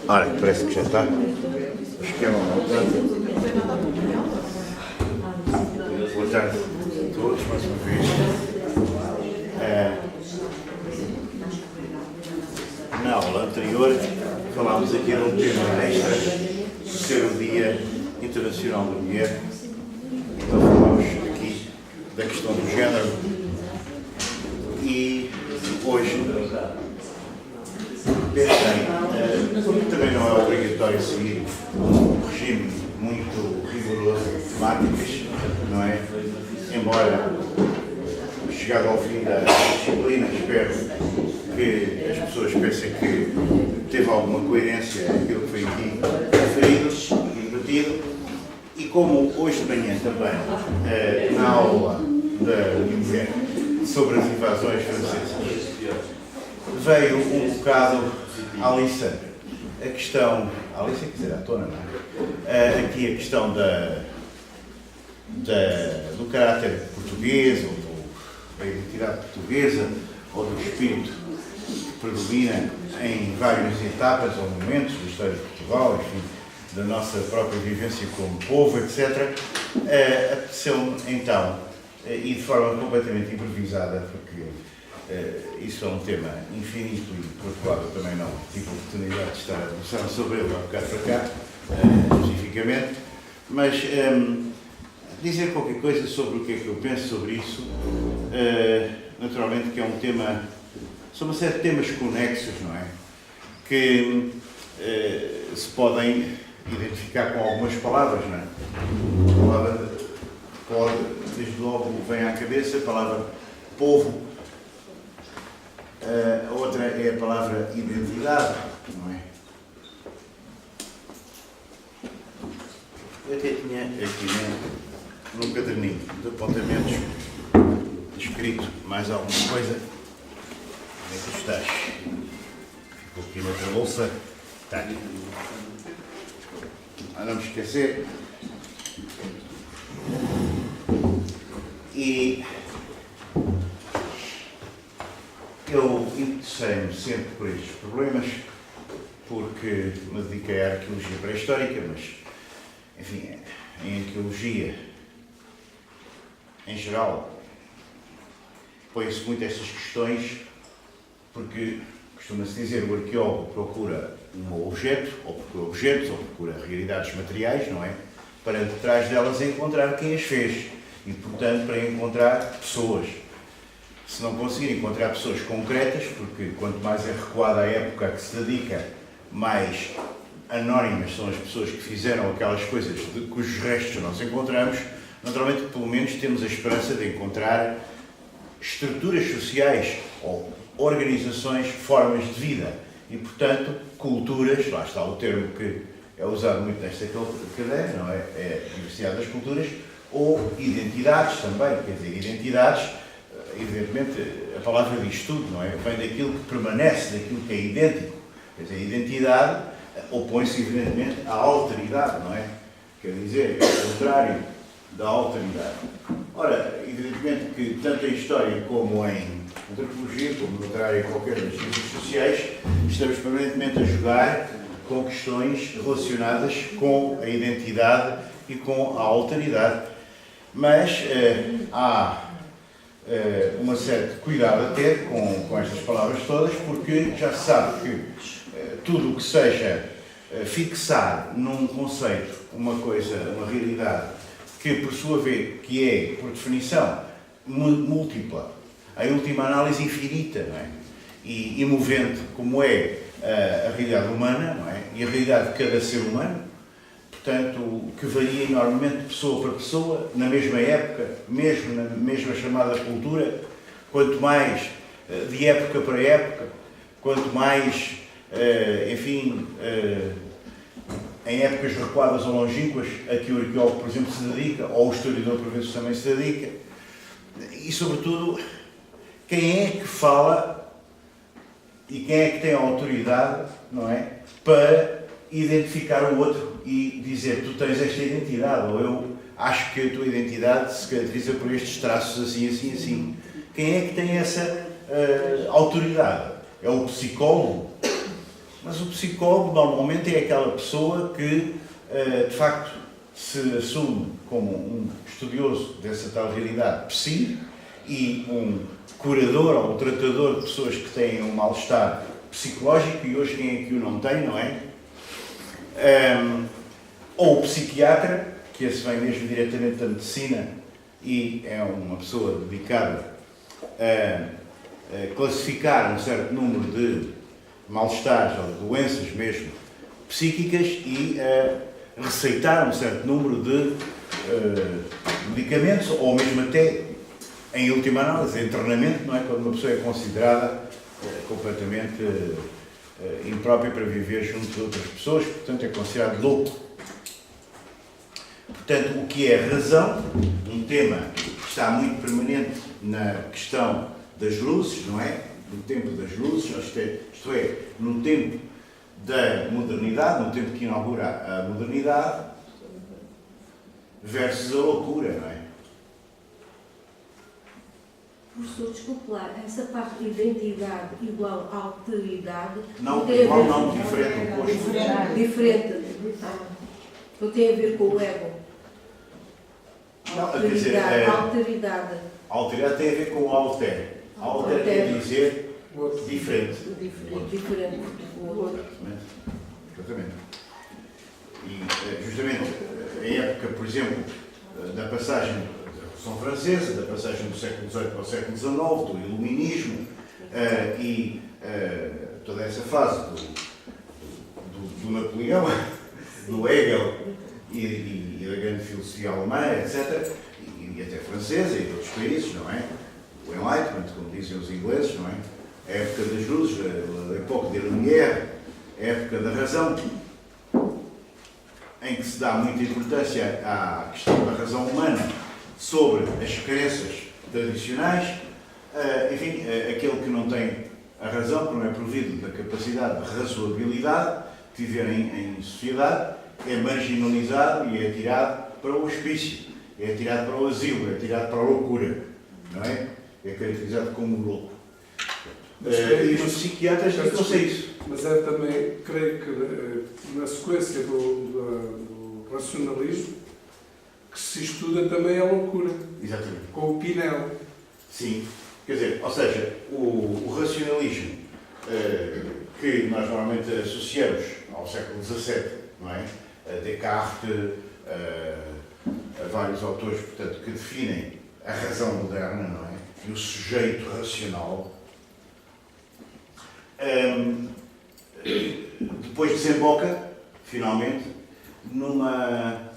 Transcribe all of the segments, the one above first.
Ora, parece que já está. O esquema montado. Boa tarde a todos, mais uma vez. Na aula anterior falámos aqui de um tema extra, ser o Dia Internacional da Mulher. Então falámos aqui da questão do género e hoje pensei, também não é obrigatório seguir um regime muito rigoroso de temáticas, não é? Embora, chegado ao fim da disciplina, espero que as pessoas pensem que teve alguma coerência aquilo que foi aqui referido e debatido. E como hoje de manhã também, na aula da mulher sobre as invasões francesas, veio um bocado à liça a questão, à liça quer dizer à tona, não é? Aqui a questão do caráter português, ou da identidade portuguesa, ou do espírito que predomina em várias etapas ou momentos da história de Portugal, enfim, da nossa própria vivência como povo, etc. Apeteceu-me então, e de forma completamente improvisada, porque isso é um tema infinito e por outro lado eu também não tive a oportunidade de estar a conversar sobre ele há bocado para cá, especificamente, mas dizer qualquer coisa sobre o que é que eu penso sobre isso, naturalmente que é um tema, são uma série de temas conexos, não é? Que se podem identificar com algumas palavras, não é? A palavra pode, desde logo, vem à cabeça a palavra povo. A outra é a palavra identidade, não é? Eu até tinha aqui num caderninho de apontamentos escrito mais alguma coisa. Onde é que tu estás? Ficou aqui noutra bolsa. Está aqui. A não me esquecer. E eu interessei-me sempre por estes problemas, porque me dediquei à arqueologia pré-histórica, mas, enfim, em arqueologia, em geral, põe-se muito estas questões, porque costuma-se dizer o arqueólogo procura um objeto, ou procura objetos, ou procura realidades materiais, não é? Para detrás delas encontrar quem as fez e, portanto, para encontrar pessoas. Se não conseguir encontrar pessoas concretas, porque quanto mais é recuada a época a que se dedica, mais anónimas são as pessoas que fizeram aquelas coisas cujos restos nós encontramos, naturalmente, pelo menos, temos a esperança de encontrar estruturas sociais ou organizações, formas de vida e, portanto, culturas, lá está o termo que é usado muito nesta cadeira, não é? É a diversidade das culturas, ou identidades também, quer dizer, identidades, evidentemente, a palavra diz tudo, não é? Vem daquilo que permanece, daquilo que é idêntico, quer dizer, a identidade opõe-se, evidentemente, à alteridade, não é? Quer dizer, é o contrário da alteridade. Ora, evidentemente que tanto em história como em antropologia, como noutra área qualquer das ciências sociais, estamos permanentemente a jogar com questões relacionadas com a identidade e com a alteridade. Mas há uma certa cuidado a ter com estas palavras todas, porque já se sabe que tudo o que seja fixar num conceito uma coisa, uma realidade, que por sua vez, que é, por definição, múltipla, em última análise infinita, não é? E movente, como é a realidade humana, não é? E a realidade de cada ser humano, portanto, que varia enormemente de pessoa para pessoa, na mesma época, mesmo na mesma chamada cultura, quanto mais de época para época, quanto mais, enfim, em épocas recuadas ou longínquas, a que o arqueólogo, por exemplo, se dedica, ou o historiador, por vezes, também se dedica. E, sobretudo, quem é que fala e quem é que tem a autoridade, não é, para identificar o outro e dizer, tu tens esta identidade, ou eu acho que a tua identidade se caracteriza por estes traços assim, assim, assim. Quem é que tem essa autoridade? É o psicólogo? Mas o psicólogo normalmente é aquela pessoa que, de facto, se assume como um estudioso dessa tal realidade psi e um curador ou um tratador de pessoas que têm um mal-estar psicológico, e hoje quem é que o não tem, não é? Ou o psiquiatra, que esse vem mesmo diretamente da medicina e é uma pessoa dedicada a classificar um certo número de mal-estares ou de doenças mesmo psíquicas e a receitar um certo número de medicamentos, ou mesmo até, em última análise, internamento, não é? Quando uma pessoa é considerada completamente imprópria para viver junto de outras pessoas, portanto é considerado louco. Portanto, o que é razão, um tema que está muito permanente na questão das luzes, não é? No tempo das luzes, isto é, no tempo da modernidade, no tempo que inaugura a modernidade, versus a loucura, não é? Professor, desculpe lá, essa parte de identidade igual à alteridade... Não, igual não, diferente, oposto. Diferente. Não tem a ver com o ego. Não, quer dizer, Alteridade. A alteridade tem a ver com o alter. Alter quer dizer diferente. Diferente do outro. Exatamente. E justamente a época, por exemplo, da passagem da Revolução Francesa, da passagem do século XVIII para o século XIX, do Iluminismo e toda essa fase do Napoleão, do Hegel e da grande filosofia alemã, etc., e até francesa e de outros países, não é? O Enlightenment, como dizem os ingleses, não é? A época das luzes, a época de Lumière, a época da razão, em que se dá muita importância à questão da razão humana sobre as crenças tradicionais. Enfim, aquele que não tem a razão, que não é provido da capacidade de razoabilidade de viver em sociedade, é marginalizado e é tirado para o hospício, é tirado para o asilo, é tirado para a loucura, não é? É caracterizado como louco. E os psiquiatras dedicam-se a isso. Mas é também, creio que na sequência do racionalismo, que se estuda também a loucura. Exatamente. Com o Pinel. Sim. Quer dizer, ou seja, o racionalismo que nós normalmente associamos ao século XVII, não é? A Descartes, a vários autores, portanto, que definem a razão moderna, não é? E o sujeito racional. Depois desemboca, finalmente, numa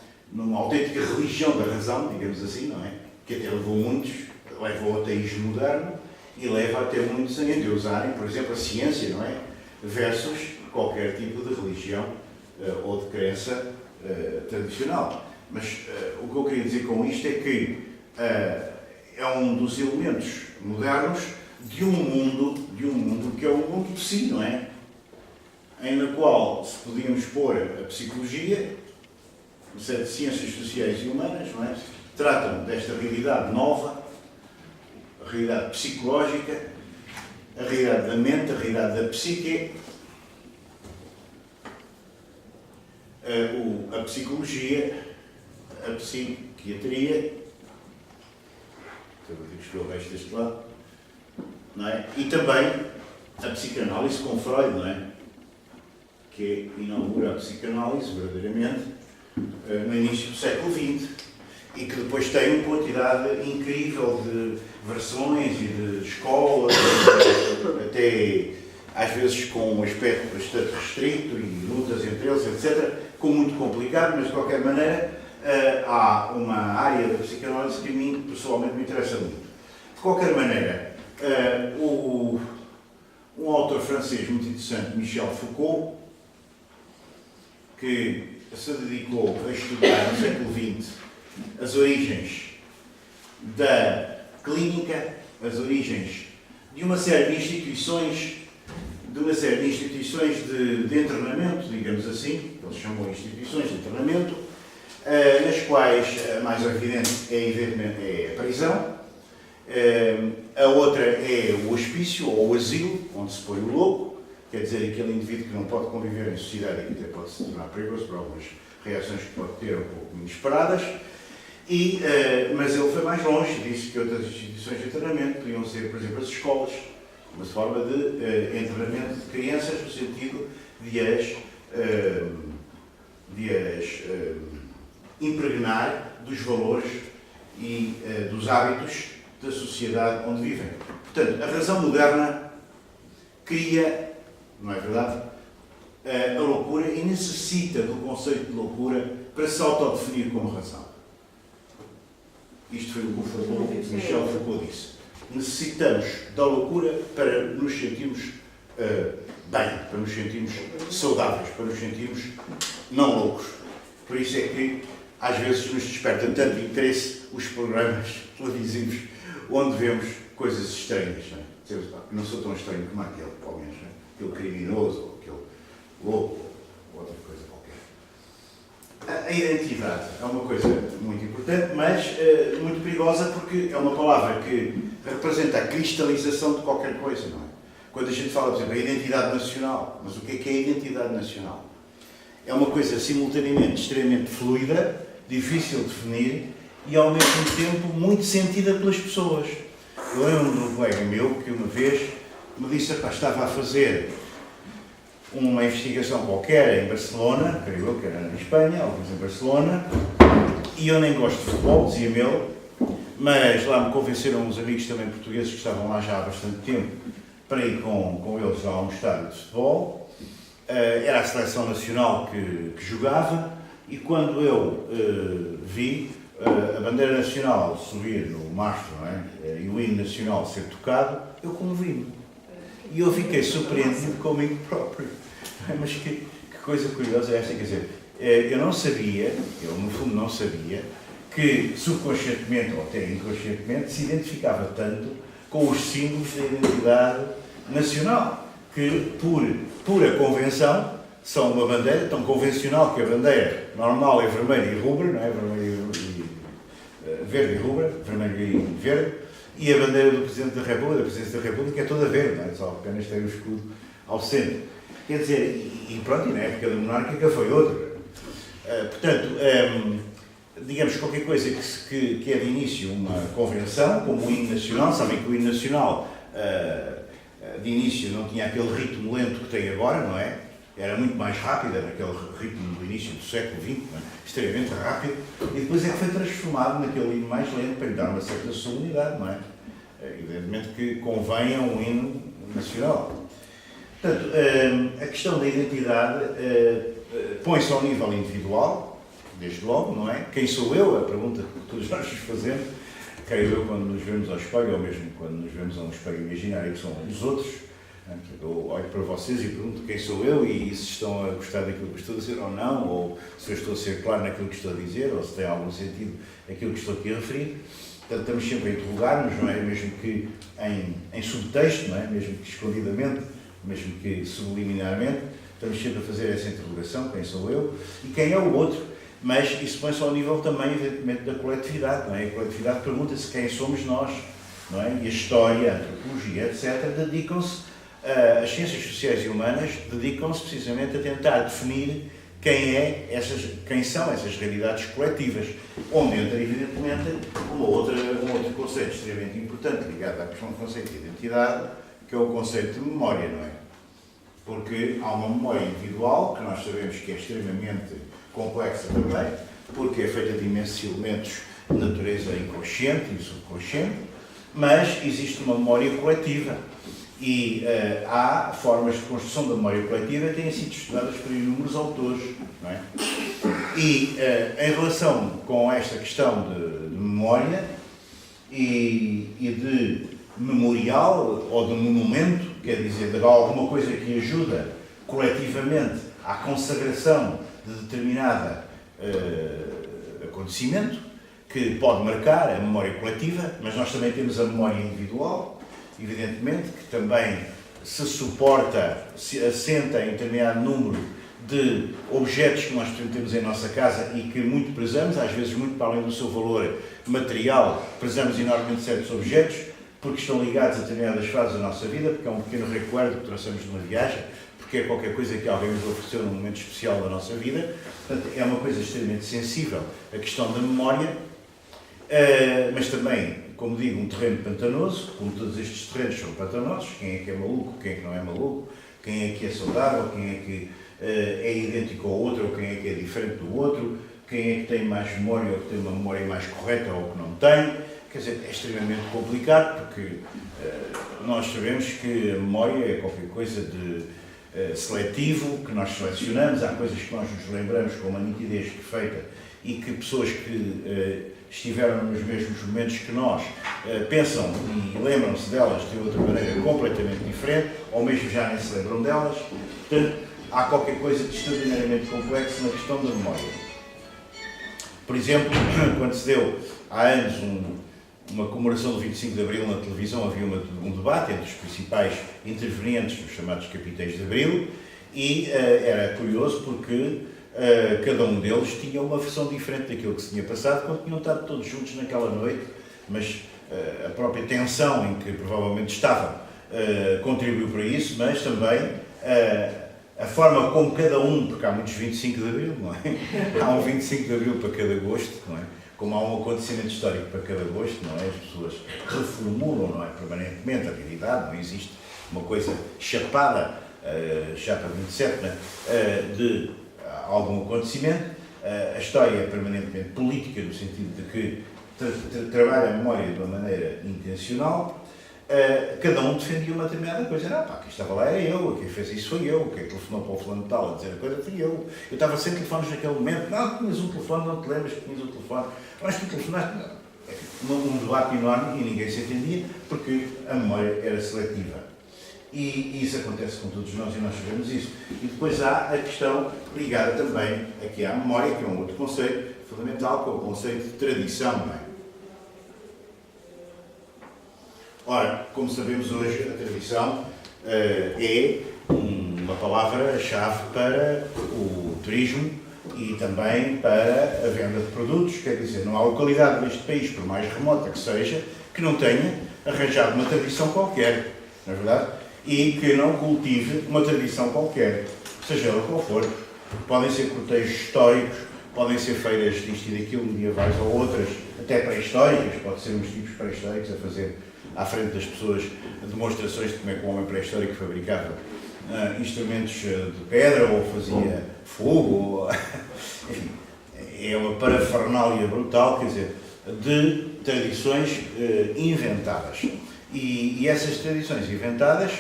autêntica religião da razão, digamos assim, não é? Que até levou muitos, leva ao ateísmo moderno e leva até muitos a endeusarem, por exemplo, a ciência, não é? Versus qualquer tipo de religião ou de crença tradicional. Mas o que eu queria dizer com isto é que é um dos elementos modernos de um mundo que é o mundo de si, não é? Em qual se podíamos pôr a psicologia, uma série de ciências sociais e humanas, não é? Tratam desta realidade nova, a realidade psicológica, a realidade da mente, a realidade da psique, a psicologia, a psiquiatria, estou o resto deste lado, não é? E também a psicanálise com Freud, não é? Que inaugura a psicanálise, verdadeiramente, no início do século XX, e que depois tem uma quantidade incrível de versões e de escolas, até às vezes com um aspecto bastante restrito e lutas entre eles, etc., com muito complicado, mas de qualquer maneira há uma área da psicanálise que a mim pessoalmente me interessa muito. De qualquer maneira, um autor francês muito interessante, Michel Foucault, que se dedicou a estudar no século XX as origens da clínica, as origens de uma série de instituições, de internamento, digamos assim, eles chamam instituições de internamento, nas quais a mais evidente é a prisão, a outra é o hospício ou o asilo, onde se põe o louco, quer dizer, aquele indivíduo que não pode conviver em sociedade e que até pode se tornar perigoso por algumas reações que pode ter um pouco inesperadas, mas ele foi mais longe e disse que outras instituições de treinamento podiam ser, por exemplo, as escolas, uma forma de treinamento de crianças no sentido de as impregnar dos valores e dos hábitos da sociedade onde vivem. Portanto, a razão moderna cria, não é verdade, a loucura e necessita do conceito de loucura para se autodefinir como razão. Isto foi o que Michel Foucault disse. Necessitamos da loucura para nos sentirmos bem, para nos sentirmos saudáveis, para nos sentirmos não loucos. Por isso é que às vezes nos desperta tanto interesse os programas televisivos onde vemos coisas estranhas. Não sou tão estranho como aquele, pelo menos, aquele criminoso, ou aquele louco, ou outra coisa qualquer. A identidade é uma coisa muito importante, mas muito perigosa, porque é uma palavra que representa a cristalização de qualquer coisa, não é? Quando a gente fala, por exemplo, a identidade nacional, mas o que é a identidade nacional? É uma coisa simultaneamente extremamente fluida, difícil de definir e ao mesmo tempo muito sentida pelas pessoas. Eu lembro de um colega meu que uma vez me disse que estava a fazer uma investigação qualquer em Barcelona, creio eu que era na Espanha, alguns em Barcelona, e eu nem gosto de futebol, dizia-me ele, mas lá me convenceram uns amigos também portugueses que estavam lá já há bastante tempo para ir com eles lá a um estádio de futebol. Era a seleção nacional que jogava, e quando eu vi a bandeira nacional subir no mastro, não é? E o hino nacional ser tocado, eu comovi-me. E eu fiquei surpreendido comigo próprio. Mas que coisa curiosa é esta, quer dizer, eu não sabia, eu no fundo não sabia, que subconscientemente ou até inconscientemente se identificava tanto com os símbolos da identidade nacional, que por pura convenção são uma bandeira tão convencional que a bandeira normal é vermelha e rubra, não é? Verde e rubra, vermelho e verde, e a bandeira do Presidente da República, da Presidência da República, é toda verde, não é? Só apenas tem o escudo ao centro. Quer dizer, e pronto, e na época da monárquica foi outra. Portanto, digamos, qualquer coisa que é de início uma convenção, como o hino nacional, sabem que o hino nacional de início não tinha aquele ritmo lento que tem agora, não é? Era muito mais rápido, era aquele ritmo do início do século XX, não é? Extremamente rápido, e depois é que foi transformado naquele hino mais lento para lhe dar uma certa solenidade, não é? Evidentemente que convém a um hino nacional. Portanto, a questão da identidade põe-se ao nível individual, desde logo, não é? Quem sou eu? A pergunta que todos nós nos fazemos, creio eu, quando nos vemos ao espelho, ou mesmo quando nos vemos a um espelho imaginário que são os outros. Eu olho para vocês e pergunto quem sou eu e se estão a gostar daquilo que estou a dizer ou não, ou se eu estou a ser claro naquilo que estou a dizer, ou se tem algum sentido aquilo que estou aqui a referir. Portanto, estamos sempre a interrogar-nos, não é? Mesmo que em subtexto, não é? Mesmo que escondidamente, mesmo que subliminarmente, estamos sempre a fazer essa interrogação, quem sou eu e quem é o outro. Mas isso põe-se ao nível também, evidentemente, da coletividade, não é? A coletividade pergunta-se quem somos nós, não é? E a história, a antropologia, etc., dedicam-se, as ciências sociais e humanas dedicam-se precisamente a tentar definir quem são essas realidades coletivas, onde entra, evidentemente, um outro conceito extremamente importante ligado à questão do conceito de identidade, que é o conceito de memória, não é? Porque há uma memória individual, que nós sabemos que é extremamente complexa também, porque é feita de imensos elementos de natureza inconsciente e subconsciente, mas existe uma memória coletiva. E há formas de construção da memória coletiva que têm sido estudadas por inúmeros autores, não é? E em relação com esta questão de memória e de memorial ou de monumento, quer dizer, de alguma coisa que ajuda coletivamente à consagração de determinado acontecimento, que pode marcar a memória coletiva, mas nós também temos a memória individual, evidentemente, que também se suporta, se assenta em determinado número de objetos que nós temos em nossa casa e que muito prezamos, às vezes muito para além do seu valor material, prezamos enormemente certos objetos, porque estão ligados a determinadas fases da nossa vida, porque é um pequeno recuerdo que traçamos de uma viagem, porque é qualquer coisa que alguém nos ofereceu num momento especial da nossa vida. Portanto, é uma coisa extremamente sensível, a questão da memória, mas também, como digo, um terreno pantanoso, como todos estes terrenos são pantanosos, quem é que é maluco, quem é que não é maluco, quem é que é saudável, quem é que é idêntico ao outro, ou quem é que é diferente do outro, quem é que tem mais memória ou que tem uma memória mais correta ou que não tem. Quer dizer, é extremamente complicado, porque nós sabemos que a memória é qualquer coisa de seletivo, que nós selecionamos, há coisas que nós nos lembramos com uma nitidez perfeita e que pessoas que estiveram nos mesmos momentos que nós pensam e lembram-se delas de outra maneira completamente diferente, ou mesmo já nem se lembram delas. Portanto, há qualquer coisa de extraordinariamente complexo na questão da memória. Por exemplo, quando se deu há anos uma comemoração do 25 de Abril na televisão, havia um debate entre os principais intervenientes, os chamados capitães de Abril, e era curioso porque cada um deles tinha uma versão diferente daquilo que se tinha passado, quando tinham estado todos juntos naquela noite, mas a própria tensão em que provavelmente estavam contribuiu para isso, mas também a forma como cada um, porque há muitos 25 de Abril, não é? Há um 25 de Abril para cada agosto, não é? Como há um acontecimento histórico para cada agosto, não é? As pessoas reformulam, não é? Permanentemente a realidade, não existe uma coisa chapada, chapa 27, não é? De algum acontecimento. A história é permanentemente política, no sentido de que trabalha a memória de uma maneira intencional. Cada um defendia uma determinada coisa. Não, pá, quem estava lá era eu, quem fez isso foi eu, quem telefonou para o fulano de tal a dizer a coisa fui eu. Eu estava sem telefones naquele momento. Não, tinhas um telefone, não te lembras que tinhas um telefone. Mas tu telefonaste. Um debate enorme e ninguém se entendia, porque a memória era seletiva. E isso acontece com todos nós e nós sabemos isso. E depois há a questão ligada também aqui à memória, que é um outro conceito fundamental, que é o conceito de tradição, não é? Ora, como sabemos hoje, a tradição é uma palavra-chave para o turismo e também para a venda de produtos. Quer dizer, não há localidade deste país, por mais remota que seja, que não tenha arranjado uma tradição qualquer, não é verdade? E que não cultive uma tradição qualquer, seja ela qual for. Podem ser cortejos históricos, podem ser feiras disto e daquilo, medievais ou outras, até pré-históricas, pode ser uns tipos pré-históricos a fazer à frente das pessoas demonstrações de como é que o homem pré-histórico fabricava instrumentos de pedra ou fazia fogo, ou, enfim, é uma parafernália brutal, quer dizer, de tradições inventadas. E essas tradições inventadas,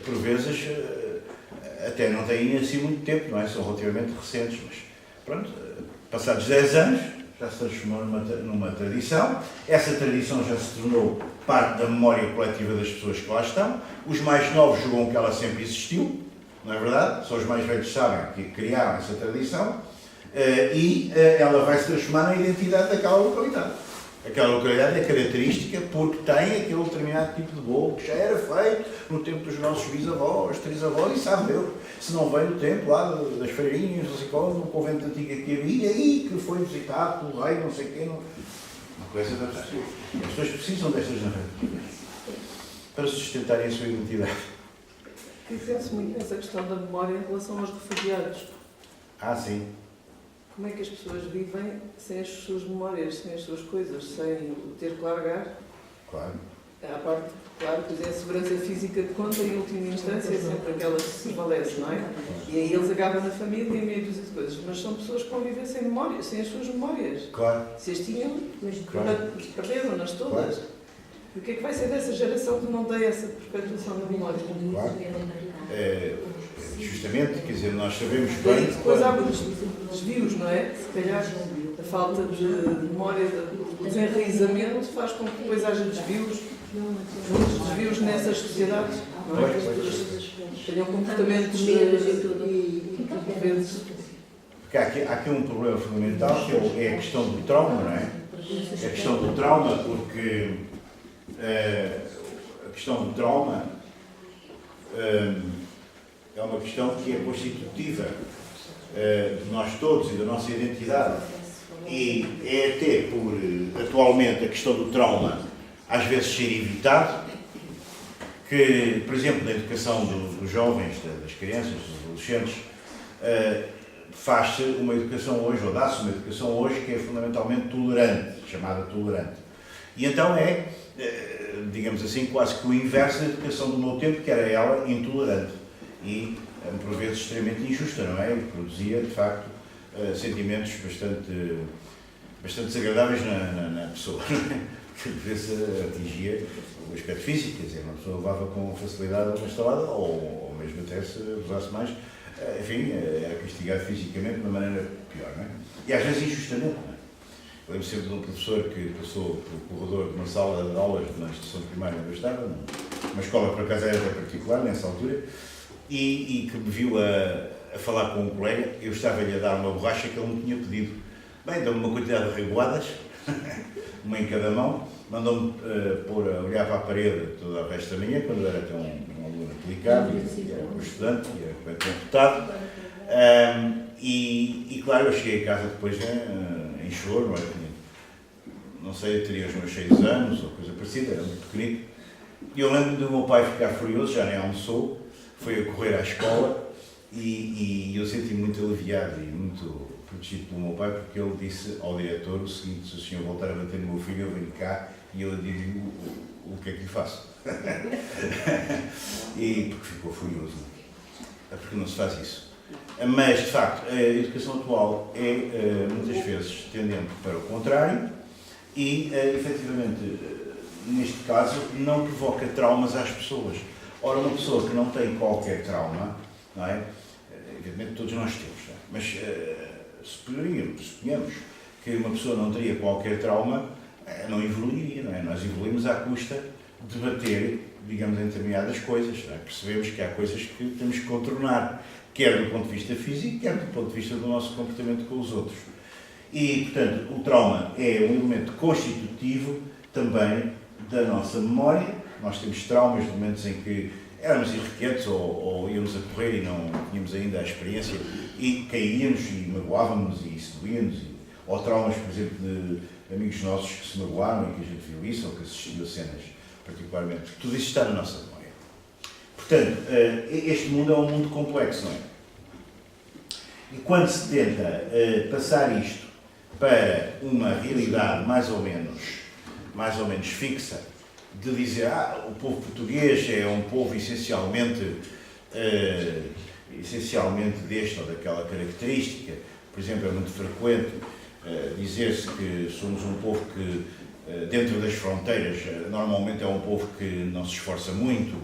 por vezes, até não têm assim muito tempo, não é? São relativamente recentes, mas pronto, passados 10 anos, já se transformou numa tradição. Essa tradição já se tornou parte da memória coletiva das pessoas que lá estão. Os mais novos julgam que ela sempre existiu, não é verdade? Só os mais velhos sabem que criaram essa tradição e ela vai se transformar na identidade daquela localidade. Aquela localidade é característica porque tem aquele determinado tipo de bolo que já era feito no tempo dos nossos bisavós, trisavós, e sabe Deus, se não vem do tempo lá das freirinhas, não sei qual, no convento antigo que havia e que foi visitado pelo rei, não sei quem. Uma coisa da As pessoas precisam destas narrativas para sustentarem a sua identidade. Eu penso muito nessa questão da memória em relação aos refugiados. Ah, sim. Como é que as pessoas vivem sem as suas memórias, sem as suas coisas, sem ter que largar? Claro. À parte, claro, pois é a segurança física de conta e, em última instância, é sempre aquela que se prevalece, não é? E aí eles acabam na família e meio dúzia de coisas. Mas são pessoas que convivem sem memórias, sem as suas memórias. Claro. Se as tinham, Claro. perderam-nas todas. Claro. E o que é que vai ser dessa geração que não tem essa perpetuação da memória? Claro. Justamente, quer dizer, nós sabemos Daí bem... depois há muitos desvios, não é? Se calhar a falta de memória, o desenraizamento faz com que depois haja desvios, muitos desvios nessas sociedades, não é? Que as pessoas tenham comportamentos vezes. Porque há aqui um problema fundamental que é a questão do trauma, não é? É a questão do trauma, porque a questão do trauma é uma questão que é constitutiva de nós todos e da nossa identidade. E é até por, atualmente, a questão do trauma às vezes ser evitado, que, por exemplo, na educação dos jovens, das crianças, dos adolescentes, faz-se uma educação hoje, ou dá-se uma educação hoje que é fundamentalmente tolerante, chamada tolerante. E então digamos assim, quase que o inverso da educação do meu tempo, que era ela intolerante e, por vezes, extremamente injusta, não é? E produzia, de facto, sentimentos bastante desagradáveis na pessoa, que por vezes atingia o aspecto físico, quer dizer, uma pessoa levava com facilidade uma estalada, ou mesmo até se abusasse mais, enfim, era castigado fisicamente de uma maneira pior, não é? E às vezes injustamente, não é? Eu lembro sempre de um professor que passou pelo corredor de uma sala de aulas na instituição primária onde eu estava, numa escola por acaso era até particular nessa altura, e que me viu a falar com um colega. Eu estava-lhe a dar uma borracha que ele me tinha pedido. Bem, deu-me uma quantidade de reguadas, uma em cada mão, mandou-me olhar para a parede toda a resto da manhã, quando eu era até um aluno aplicado, e era um estudante, e era bem comportado. E claro, eu cheguei a casa depois em choro, não sei, eu teria os meus 6 anos ou coisa parecida, era muito pequenito. E eu lembro do meu pai ficar furioso, já nem almoçou, foi a correr à escola e eu senti-me muito aliviado e muito protegido pelo meu pai, porque ele disse ao diretor o seguinte: se o senhor voltar a bater no meu filho, eu venho cá e eu digo o que é que lhe faço. E porque ficou furioso, é porque não se faz isso. Mas, de facto, a educação atual é muitas vezes tendente para o contrário e, efetivamente, neste caso, não provoca traumas às pessoas. Ora, uma pessoa que não tem qualquer trauma, não é? Evidentemente todos nós temos, não é? Mas suponhamos que uma pessoa não teria qualquer trauma, não evoluiria, não é? Nós evoluímos à custa de bater, digamos, em determinadas coisas, não é? Percebemos que há coisas que temos que contornar, quer do ponto de vista físico, quer do ponto de vista do nosso comportamento com os outros. E, portanto, o trauma é um elemento constitutivo também da nossa memória. Nós temos traumas de momentos em que éramos irrequietos ou íamos a correr e não tínhamos ainda a experiência e caíamos e magoávamos e isso doía-nos. Ou traumas, por exemplo, de amigos nossos que se magoaram e que a gente viu isso ou que assistiu a cenas particularmente. Tudo isso está na nossa memória. Portanto, este mundo é um mundo complexo, não é? E quando se tenta passar isto para uma realidade mais ou menos fixa, de dizer, o povo português é um povo essencialmente desta ou daquela característica. Por exemplo, é muito frequente dizer-se que somos um povo que, dentro das fronteiras, normalmente é um povo que não se esforça muito,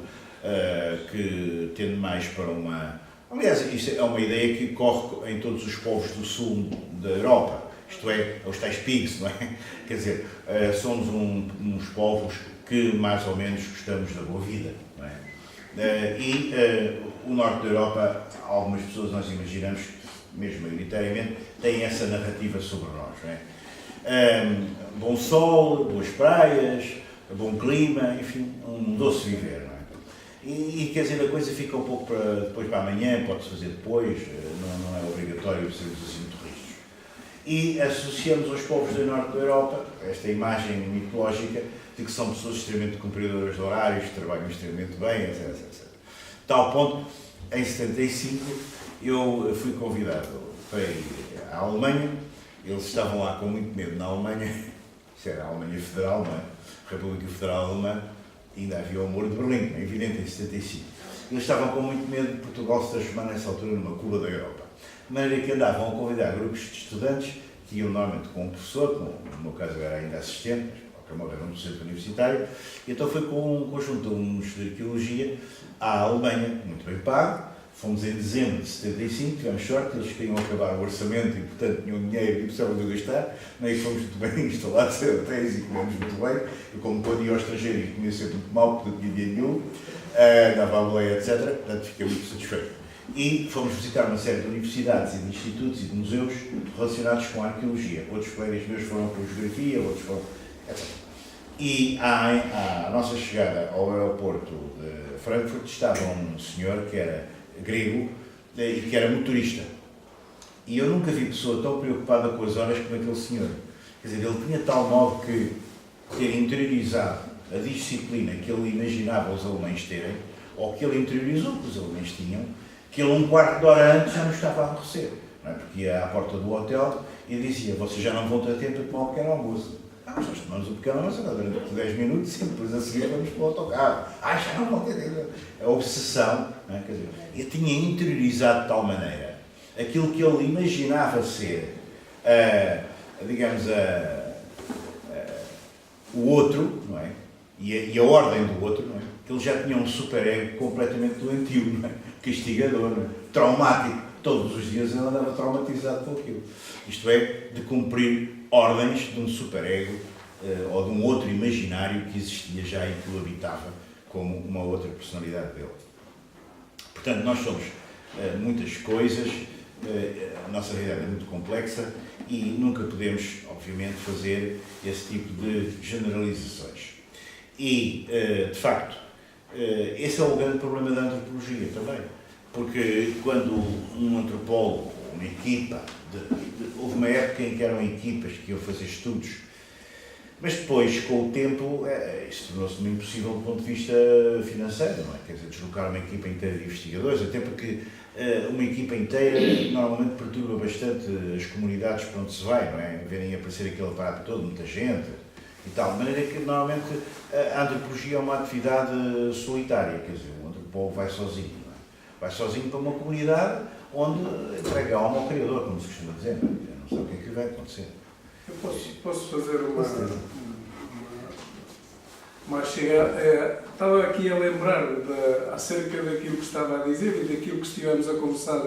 que tende mais para uma... Aliás, isso é uma ideia que corre em todos os povos do sul da Europa, isto é, os tais pigs, não é? Quer dizer, somos uns povos que mais ou menos gostamos da boa vida, não é? O norte da Europa, algumas pessoas nós imaginamos, mesmo maioritariamente, têm essa narrativa sobre nós, não é? Bom sol, boas praias, bom clima, enfim, um doce viver, não é? E quer dizer, a coisa fica um pouco depois para amanhã, pode-se fazer depois, não é obrigatório sermos assim muito rígidos. E associamos aos povos do norte da Europa esta imagem mitológica de que são pessoas extremamente cumpridoras de horários, que trabalham extremamente bem, etc. Tal ponto, em 75, eu fui convidado para ir à Alemanha. Eles estavam lá com muito medo na Alemanha, isso era a Alemanha Federal, não é? República Federal Alemã, ainda havia o Muro de Berlim, é evidente, em 75. Eles estavam com muito medo de Portugal se transformar nessa altura numa Cuba da Europa. De maneira que andavam a convidar grupos de estudantes que iam normalmente com um professor, no meu caso era ainda assistente, mas era um docente universitário, e então foi com um conjunto de alunos de arqueologia à Alemanha, muito bem pago. Fomos em dezembro de 75, tivemos sorte, eles queriam acabar o orçamento e, portanto, tinham dinheiro e precisavam de gastar, nem fomos muito bem instalados em hotéis e comemos muito bem. Eu, como quando ia ao estrangeiro e comia sempre muito mal, porque não tinha dinheiro nenhum, dava a boleia, etc. Portanto, fiquei muito satisfeito. E fomos visitar uma série de universidades e de institutos e de museus relacionados com a arqueologia. Outros colegas meus foram para a geografia, outros foram, etc. E à nossa chegada ao aeroporto de Frankfurt estava um senhor que era grego e que era motorista. E eu nunca vi pessoa tão preocupada com as horas como aquele senhor. Quer dizer, ele tinha tal modo que ter interiorizado a disciplina que ele imaginava os alemães terem, ou que ele interiorizou que os alemães tinham, que ele um quarto de hora antes já não estava a aborrecer. Não é? Porque ia à porta do hotel e dizia, vocês já não vão ter tempo de tomar um pequeno almoço. Nós tomamos um pequeno almoço durante 10 minutos e depois a seguir vamos para o autocarro. Já não vão ter tempo. A obsessão, não é? Quer dizer, eu tinha interiorizado de tal maneira aquilo que ele imaginava ser, digamos, o outro, não é? E a ordem do outro, não é? Que ele já tinha um superego completamente doentio, não é? Castigador, não é? Traumático. Todos os dias ele andava traumatizado com aquilo. Isto é, de cumprir ordens de um superego ou de um outro imaginário que existia já e que o habitava como uma outra personalidade dele. Portanto, nós somos muitas coisas, a nossa realidade é muito complexa e nunca podemos, obviamente, fazer esse tipo de generalizações. E, de facto, esse é o grande problema da antropologia também. Porque quando um antropólogo, uma equipa, houve uma época em que eram equipas que iam fazer estudos, mas depois, com o tempo, isso tornou-se impossível do ponto de vista financeiro, não é? Quer dizer, deslocar uma equipa inteira de investigadores, até porque uma equipa inteira normalmente perturba bastante as comunidades para onde se vai, não é? Verem aparecer aquele aparato todo, muita gente e tal, de maneira que normalmente a antropologia é uma atividade solitária, quer dizer, o antropólogo vai sozinho. Vai sozinho para uma comunidade onde entrega a alma ao Criador, como se costuma dizer. Eu não sei o que é que vai acontecer. Eu posso fazer uma chegada. Estava aqui a lembrar acerca daquilo que estava a dizer e daquilo que estivemos a conversar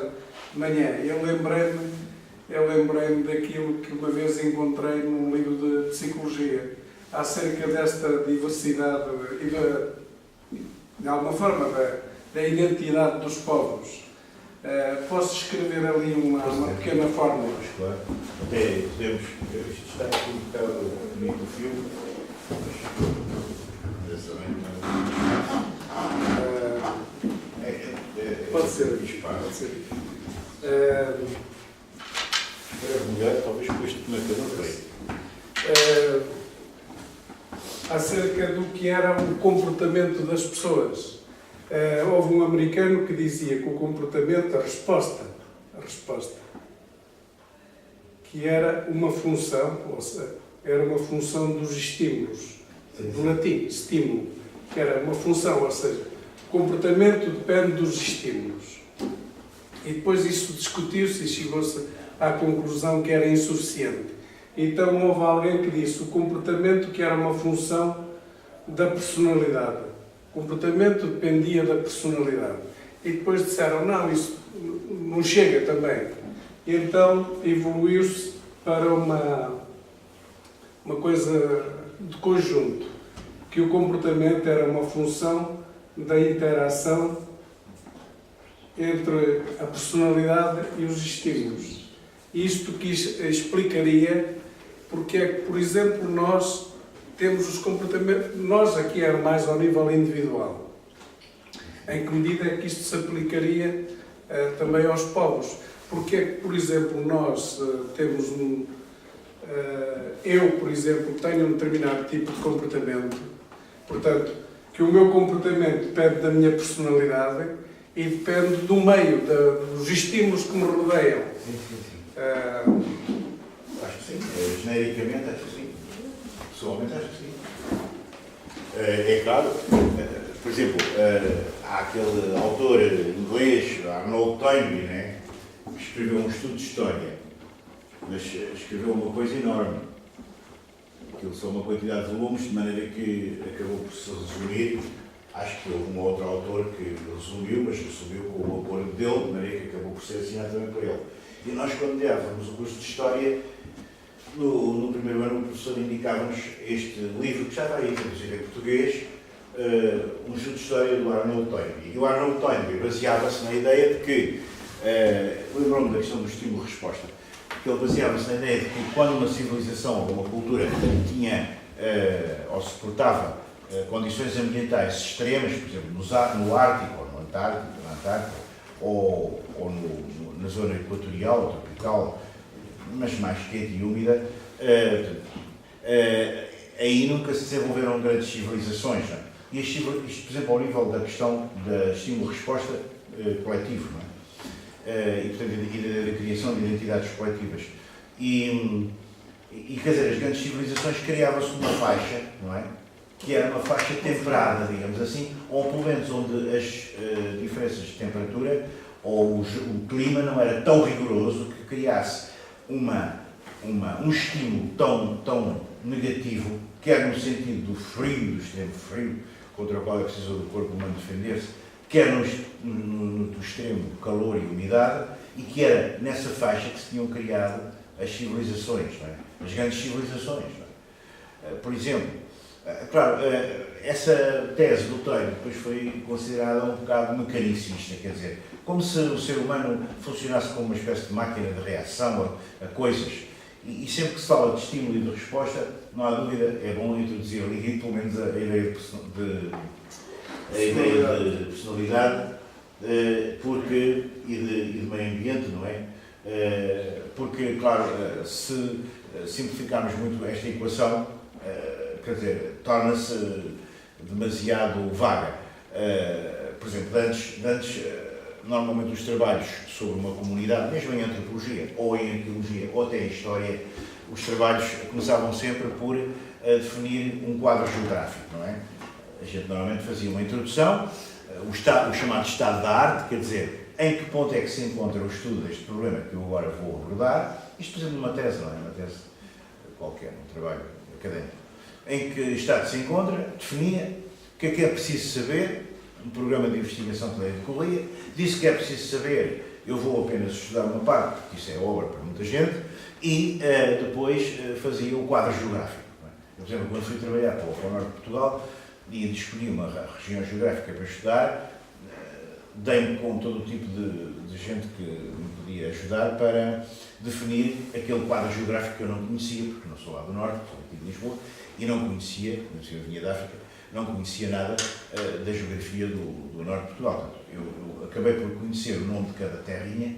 de manhã. Eu lembrei-me daquilo que uma vez encontrei num livro de psicologia, acerca desta diversidade e, de alguma forma, da identidade dos povos. Posso escrever ali uma pequena fórmula? Claro. Até podemos. Isto está aqui um bocado bonito o filme. Pode ser. Pode ser. Era mulher, talvez com isto na cadeira. Acerca do que era o comportamento das pessoas. Houve um americano que dizia que o comportamento, a resposta, que era uma função, ou seja, era uma função dos estímulos, do latim, estímulo, que era uma função, ou seja, o comportamento depende dos estímulos. E depois isso discutiu-se e chegou-se à conclusão que era insuficiente. Então houve alguém que disse o comportamento que era uma função da personalidade. O comportamento dependia da personalidade. E depois disseram, não, isso não chega também. E então evoluiu-se para uma coisa de conjunto, que o comportamento era uma função da interação entre a personalidade e os estímulos. Isto que explicaria porque é que, por exemplo, nós temos os comportamentos, nós aqui é mais ao nível individual. Em que medida é que isto se aplicaria também aos povos? Porque é que, por exemplo, nós temos eu, por exemplo, tenho um determinado tipo de comportamento, portanto, que o meu comportamento depende da minha personalidade e depende do meio, dos estímulos que me rodeiam. Acho que sim. Genericamente, acho que sim. Pessoalmente, acho que sim. É claro, por exemplo, há aquele autor inglês, Arnold Toynbee, né, que escreveu um estudo de história, mas escreveu uma coisa enorme. Aquilo são uma quantidade de volumes, de maneira que acabou por se resumir. Acho que houve um outro autor que resumiu, mas resumiu com o apoio dele, de maneira que acabou por ser assinado também por ele. E nós, quando dávamos o curso de História, no primeiro ano, o professor indicava-nos este livro, que já está aí traduzido em português, um estudo de História do Arnold Toynbee. E o Arnold Toynbee baseava-se na ideia de que, lembrou-me da questão do estímulo-resposta, que ele baseava-se na ideia de que quando uma civilização ou uma cultura tinha ou suportava condições ambientais extremas, por exemplo, no Ártico, ou no Antártico, ou na zona equatorial ou tropical, mas mais quente e úmida, aí nunca se desenvolveram grandes civilizações. Não é? E isto, por exemplo, ao nível da questão da estímulo-resposta coletivo, não é? E, portanto, da criação de identidades coletivas. E, quer dizer, as grandes civilizações criavam-se uma faixa, não é? Que era uma faixa temperada, digamos assim, ou pelo menos onde as diferenças de temperatura ou o clima não era tão rigoroso que criasse um estímulo tão negativo, quer no sentido do frio, do extremo frio, contra o qual é preciso do corpo humano defender-se, quer do extremo calor e umidade, e que era nessa faixa que se tinham criado as civilizações, não é? As grandes civilizações. Não é? Por exemplo, claro, essa tese do Taylor depois foi considerada um bocado mecanicista, quer dizer, como se o ser humano funcionasse como uma espécie de máquina de reação a coisas. E sempre que se fala de estímulo e de resposta, não há dúvida, é bom introduzir ali pelo menos a ideia de personalidade e de meio ambiente, não é? Porque, claro, se simplificarmos muito esta equação, quer dizer, torna-se demasiado vaga. Por exemplo, antes normalmente os trabalhos sobre uma comunidade, mesmo em antropologia, ou em arqueologia, ou até em história, os trabalhos começavam sempre por definir um quadro geográfico, não é? A gente normalmente fazia uma introdução, o chamado estado da arte, quer dizer, em que ponto é que se encontra o estudo deste problema que eu agora vou abordar, isto por exemplo numa tese, não é? Uma tese qualquer, um trabalho académico, em que estado se encontra, definia o que é preciso saber, um programa de investigação que decorria, disse que é preciso saber, eu vou apenas estudar uma parte, porque isso é obra para muita gente, e depois fazia o quadro geográfico. Não é? Eu, por exemplo, quando fui trabalhar para o Norte de Portugal, e escolhi uma região geográfica para estudar, dei-me com todo o tipo de gente que me podia ajudar para definir aquele quadro geográfico que eu não conhecia, porque não sou lá do Norte, sou aqui de Lisboa, e não conhecia a Vinha da África, não conhecia nada da geografia do Norte de Portugal. Portanto, eu acabei por conhecer o nome de cada terrinha,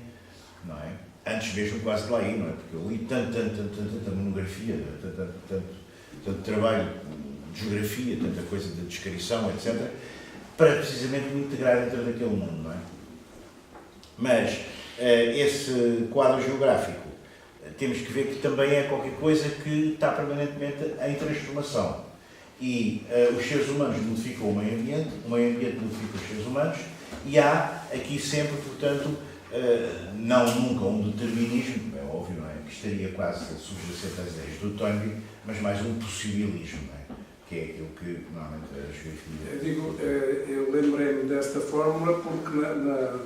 não é? Antes mesmo quase de lá ir, não é? Porque eu li tanta monografia, tanto trabalho de geografia, tanta coisa de descrição, etc., para precisamente me integrar dentro daquele mundo, não é? Mas esse quadro geográfico, temos que ver que também é qualquer coisa que está permanentemente em transformação. E os seres humanos modificam o meio ambiente modifica os seres humanos, e há aqui sempre, portanto, não nunca um determinismo, é óbvio, não é? Que estaria quase subjacente às ideias do Toynbee, mas mais um possibilismo, não é? Que é aquilo que normalmente a geografia... Eu lembrei-me desta fórmula porque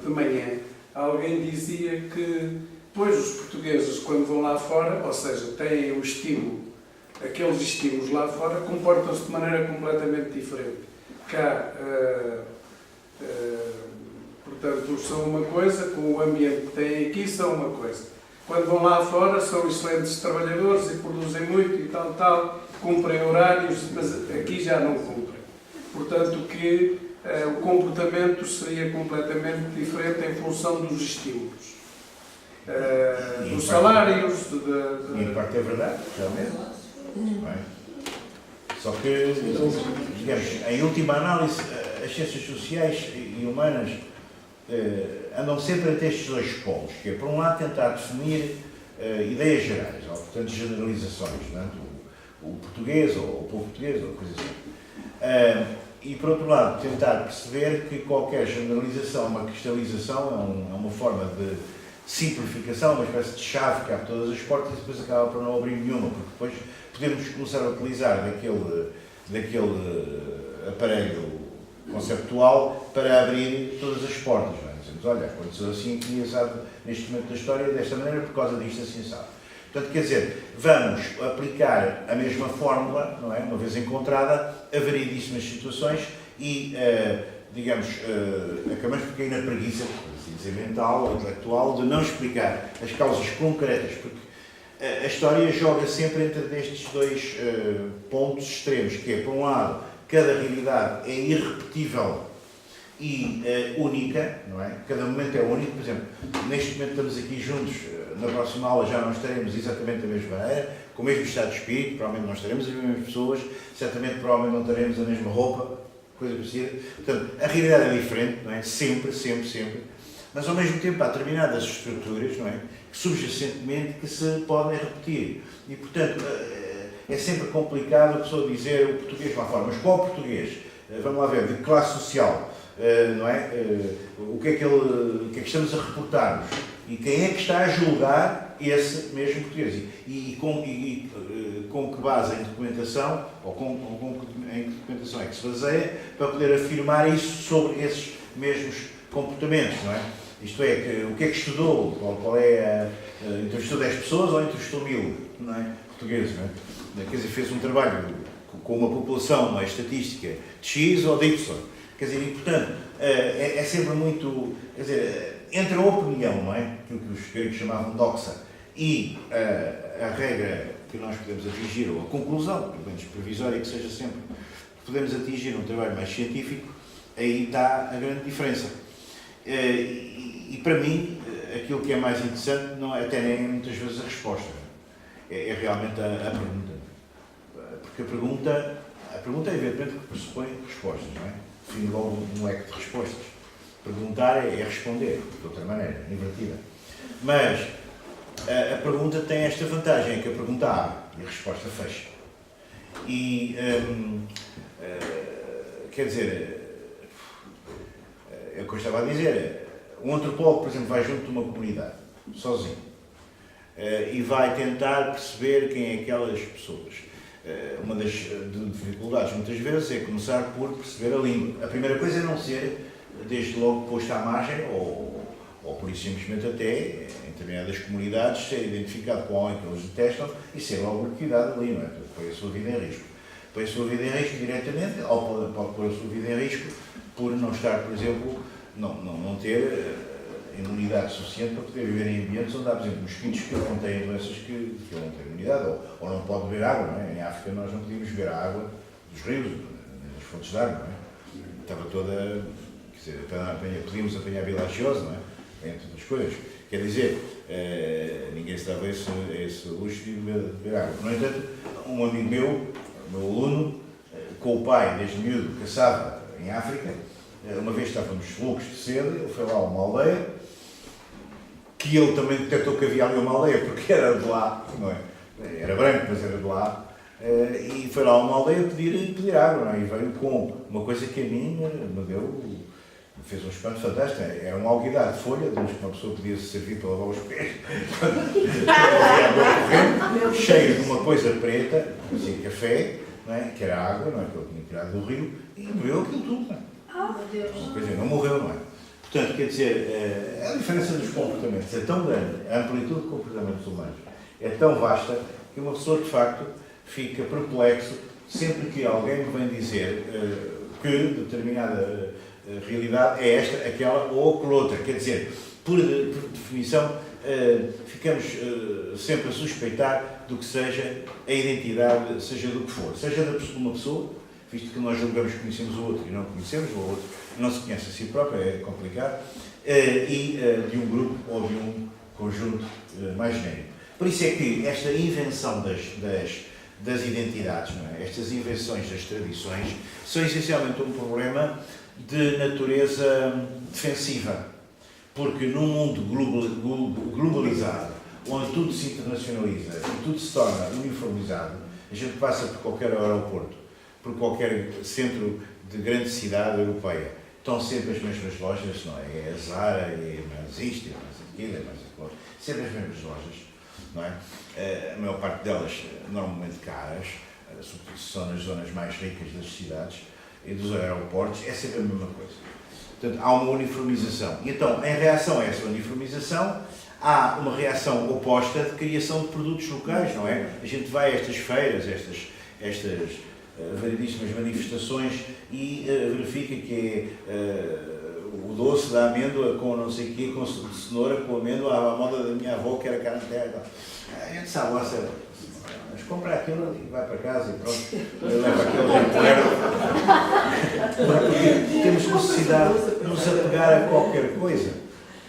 de manhã alguém dizia que, pois, os portugueses, quando vão lá fora, ou seja, têm o estímulo, aqueles estímulos lá fora, comportam-se de maneira completamente diferente. Cá, portanto, são uma coisa, com o ambiente que têm aqui, são uma coisa. Quando vão lá fora, são excelentes trabalhadores e produzem muito e tal, cumprem horários, mas aqui já não cumprem. Portanto, que o comportamento seria completamente diferente em função dos estímulos. Dos salários... E em parte é verdade, realmente. Só que, digamos, em última análise, as ciências sociais e humanas andam sempre entre estes dois polos, que é, por um lado, tentar definir ideias gerais, ou, portanto, generalizações, não é? O português, ou o povo português, ou coisa assim. E, por outro lado, tentar perceber que qualquer generalização, uma cristalização, é uma forma de simplificação, uma espécie de chave que abre todas as portas e depois acaba por não abrir nenhuma, porque depois podemos começar a utilizar daquele aparelho conceptual para abrir todas as portas. Não é? Dizemos, olha, aconteceu assim aqui, neste momento da história, desta maneira, por causa disto, assim, sabe. Portanto, quer dizer, vamos aplicar a mesma fórmula, não é? Uma vez encontrada, a variedíssimas situações e, digamos, acabamos por cair na preguiça, por assim dizer, mental ou intelectual, de não explicar as causas concretas, porque a história joga sempre entre estes dois pontos extremos, que é, por um lado, cada realidade é irrepetível e única, não é? Cada momento é único. Por exemplo, neste momento estamos aqui juntos, na próxima aula já não estaremos exatamente da mesma maneira, com o mesmo estado de espírito, provavelmente não estaremos as mesmas pessoas, certamente provavelmente não teremos a mesma roupa, coisa parecida. Portanto, a realidade é diferente, não é? Sempre, sempre, sempre. Mas ao mesmo tempo há determinadas estruturas, não é? Que subjacentemente que se podem repetir. E portanto, é sempre complicado a pessoa dizer o português de uma forma. Mas qual português? Vamos lá ver, de que classe social? Não é? O que é que estamos a reportar-nos? E quem é que está a julgar esse mesmo português? E com que base em documentação, ou em que documentação é que se baseia para poder afirmar isso sobre esses mesmos comportamentos, não é? Isto é, o que é que estudou? Qual é entrevistou 10 pessoas ou entrevistou 1000, não é? Portugueses, não é? Quer dizer, fez um trabalho com uma população, uma estatística de X ou de Y. Quer dizer, e portanto, é sempre muito, quer dizer, entre a opinião, não é? Aquilo que os gregos chamavam doxa, e a regra que nós podemos atingir, ou a conclusão, pelo menos provisória que seja sempre, que podemos atingir num trabalho mais científico, aí está a grande diferença. E para mim, aquilo que é mais interessante, não é, até nem é muitas vezes a resposta, é realmente a pergunta. Porque a pergunta é evidentemente que pressupõe respostas, não é? Define logo um leque de respostas. Perguntar é responder, de outra maneira, invertida. Mas a pergunta tem esta vantagem, é que a pergunta abre e a resposta fecha. E, quer dizer, é o que eu estava a dizer, um antropólogo, por exemplo, vai junto de uma comunidade, sozinho, e vai tentar perceber quem é aquelas pessoas. Uma das dificuldades, muitas vezes, é começar por perceber a língua. A primeira coisa é não ser, desde logo, posto à margem, ou por isso simplesmente até, em determinadas comunidades, ser identificado com alguém que eles detestam e ser logo liquidado ali, não é? Põe a sua vida em risco. Põe a sua vida em risco diretamente, ou pode pôr a sua vida em risco por não estar, por exemplo, não ter imunidade suficiente para poder viver em ambientes onde há, por exemplo, mosquitos que contêm doenças que ele não tem imunidade, ou não pode beber água, não é? Em África nós não podíamos beber a água dos rios, das fontes de água, não é? Estava toda, quer dizer, podíamos apanhar bilagiose, não é? Entre outras coisas. Quer dizer, ninguém se dava esse luxo de beber água. No entanto, um amigo meu aluno, com o pai, desde miúdo, caçava em África. Uma vez estávamos loucos de sede, ele foi lá a uma aldeia, que ele também detectou que havia ali uma aldeia, porque era de lá, não é? Era branco, mas era de lá, e foi lá a uma aldeia pedir água, não é? E veio com uma coisa que a mim me fez um espanto fantástico. Era um alguidar de folha, de que uma pessoa podia se servir para lavar os pés, cheio de uma coisa preta, assim, café, não é? Que era água, não é? Que ele tinha tirado do rio, e bebeu aquilo tudo, não é? Quer dizer, não morreu, não é? Portanto, quer dizer, a diferença dos comportamentos é tão grande, a amplitude de comportamentos humanos é tão vasta, que uma pessoa, de facto, fica perplexo sempre que alguém me vem dizer que determinada realidade é esta, aquela ou aquela outra. Quer dizer, por definição, ficamos sempre a suspeitar do que seja a identidade, seja do que for, seja de uma pessoa, visto que nós julgamos que conhecemos o outro e não conhecemos, o outro não se conhece a si próprio, é complicado, e de um grupo ou de um conjunto mais genérico. Por isso é que esta invenção das identidades, não é? Estas invenções das tradições, são essencialmente um problema de natureza defensiva. Porque num mundo globalizado, onde tudo se internacionaliza e tudo se torna uniformizado, a gente passa por qualquer aeroporto, por qualquer centro de grande cidade europeia, estão sempre as mesmas lojas, não é? É a Zara, é mais isto, é mais aquilo, é mais aquilo, sempre as mesmas lojas, não é? A maior parte delas normalmente caras, sobretudo são nas zonas mais ricas das cidades e dos aeroportos, é sempre a mesma coisa. Portanto, há uma uniformização. E então, em reação a essa uniformização, há uma reação oposta de criação de produtos locais, não é? A gente vai a estas feiras, estas variedíssimas manifestações e verifica que o doce da amêndoa com não sei o quê, com cenoura, com amêndoa, à moda da minha avó, que era carne de terra. A gente sabe, lá sabe. Mas compra aquilo e vai para casa e pronto. Leva aquele recuerdo. Porque temos necessidade de nos apegar a qualquer coisa.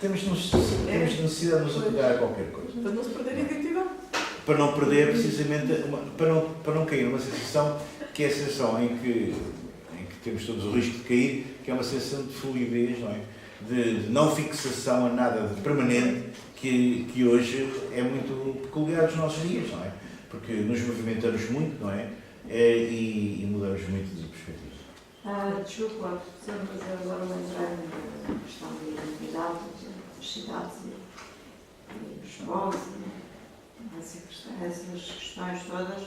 Temos necessidade de nos apegar a qualquer coisa. Para não se perder a identidade. Para não perder, precisamente, para não cair numa sensação que é a sensação em que temos todos o risco de cair, que é uma sensação de fluidez, não é? De não fixação a nada de permanente, que hoje é muito peculiar dos nossos dias, não é? Porque nos movimentamos muito, não é? E mudamos muito de perspectiva. Desculpa, professor, mas eu agora lembrei-me da questão da identidade das cidades e os povos, essas questões todas.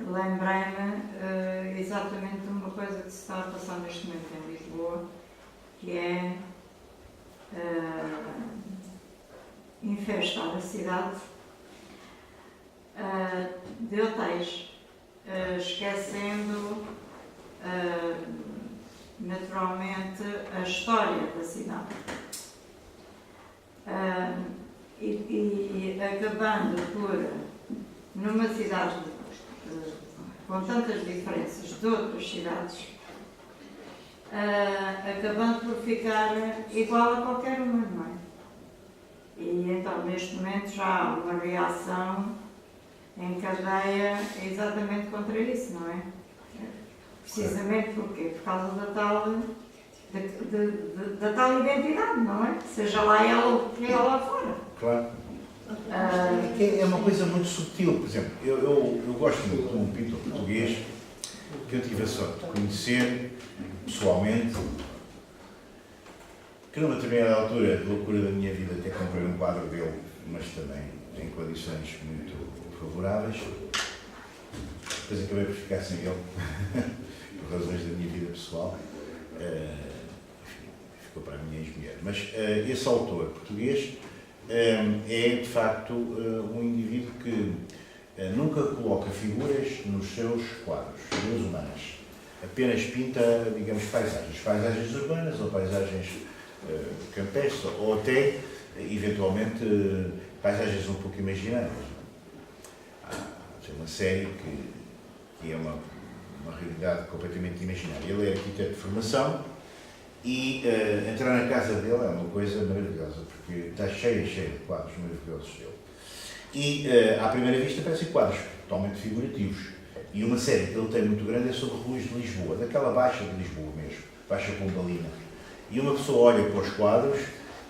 Lembrei-me exatamente de uma coisa que se está a passar neste momento em Lisboa, que é infestar a cidade de hotéis, esquecendo naturalmente a história da cidade e acabando por, numa cidade com tantas diferenças de outras cidades, acabando por ficar igual a qualquer uma, não é? E então, neste momento, já há uma reação em cadeia exatamente contra isso, não é? Precisamente porquê? Por causa da tal identidade, não é? Seja lá ela ou que ela lá fora. Claro. É uma coisa muito sutil, por exemplo, eu gosto muito de um pintor português que eu tive a sorte de conhecer pessoalmente, que numa determinada altura, de loucura da minha vida, até comprei um quadro dele, mas também em condições muito favoráveis. Depois acabei por ficar sem ele, por razões da minha vida pessoal. Ficou para a minha ex-mulher. Mas esse autor português é, de facto, um indivíduo que nunca coloca figuras nos seus quadros, figuras humanas. Apenas pinta, digamos, paisagens urbanas ou paisagens campestres, ou até, eventualmente, paisagens um pouco imaginárias. Há uma série que é uma realidade completamente imaginária. Ele é arquiteto de formação e entrar na casa dele é uma coisa maravilhosa, porque está cheia de quadros maravilhosos dele. E, à primeira vista, parecem quadros totalmente figurativos. E uma série que ele tem muito grande é sobre ruas de Lisboa, daquela Baixa de Lisboa mesmo, Baixa Pombalina. E uma pessoa olha para os quadros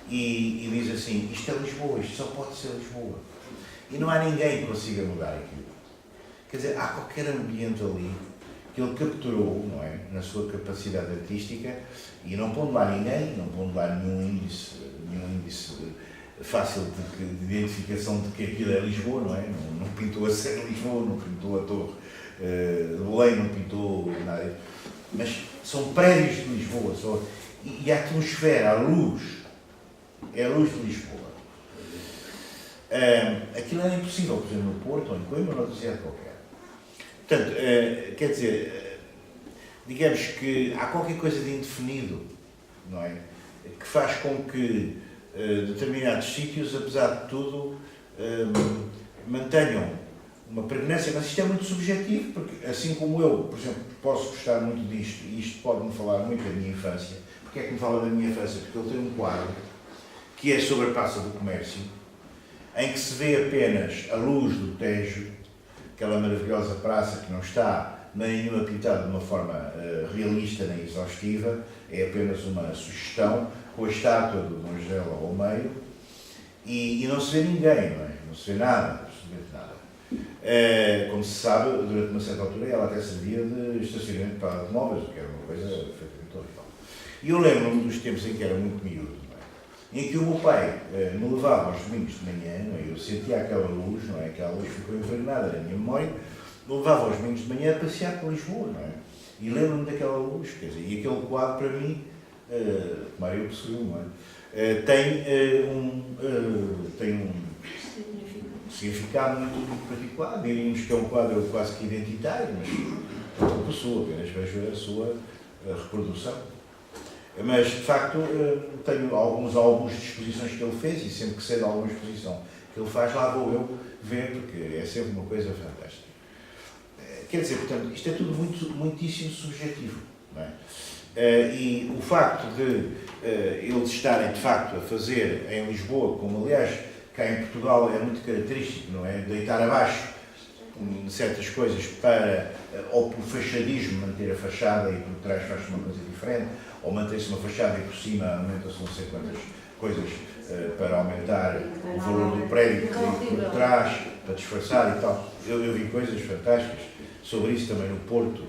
e diz assim, isto é Lisboa, isto só pode ser Lisboa. E não há ninguém que consiga mudar aquilo. Quer dizer, há qualquer ambiente ali que ele capturou, não é, na sua capacidade artística, e não pondo lá ninguém, não pondo lá nenhum índice fácil de identificação de que aquilo é Lisboa, não é? Não pintou a Serra de Lisboa, não pintou a Torre de Belém, não pintou nada. Mas são prédios de Lisboa, e a atmosfera, a luz, é a luz de Lisboa. Aquilo era impossível, por exemplo, no Porto, ou em Coimbra, ou noutra cidade qualquer. Portanto, quer dizer, digamos que há qualquer coisa de indefinido, não é? Que faz com que determinados sítios, apesar de tudo, mantenham uma pregnância, mas isto é muito subjetivo, porque assim como eu, por exemplo, posso gostar muito disto, e isto pode-me falar muito da minha infância. Porque é que me fala da minha infância? Porque ele tem um quadro que é sobre a Praça do Comércio, em que se vê apenas a luz do Tejo, aquela maravilhosa praça que não está nem nenhuma pintada de uma forma realista nem exaustiva, é apenas uma sugestão, com a estátua do Dom José lá ao meio, e não se vê ninguém, não é? Não se vê nada, absolutamente nada. Como se sabe, durante uma certa altura ela até servia de estacionamento para automóveis, o que era uma coisa perfeitamente horrível. E eu lembro-me dos tempos em que era muito miúdo, não é? Em que o meu pai me levava aos domingos de manhã, não é? Eu sentia aquela luz, não é? Aquela luz ficou impregnada na minha memória, me levava aos domingos de manhã a passear por Lisboa, não é? E lembro-me daquela luz, quer dizer, e aquele quadro para mim, Mário Pessoa, não é? Tem um significado muito particular. Diríamos que é um quadro quase que identitário, mas é uma pessoa, apenas vejo a sua reprodução. Mas, de facto, tenho alguns álbuns de exposições que ele fez e sempre que sei de alguma exposição que ele faz, lá vou eu ver, porque é sempre uma coisa fantástica. Quer dizer, portanto, isto é tudo muitíssimo subjetivo. Não é? E o facto de eles estarem, de facto, a fazer em Lisboa, como aliás cá em Portugal é muito característico, não é? Deitar abaixo certas coisas para, ou por fachadismo, manter a fachada e por trás faz-se uma coisa diferente, ou mantém-se uma fachada e por cima aumenta-se não sei quantas coisas para aumentar o valor do prédio que tem por trás, para disfarçar e tal. Eu vi coisas fantásticas sobre isso também no Porto,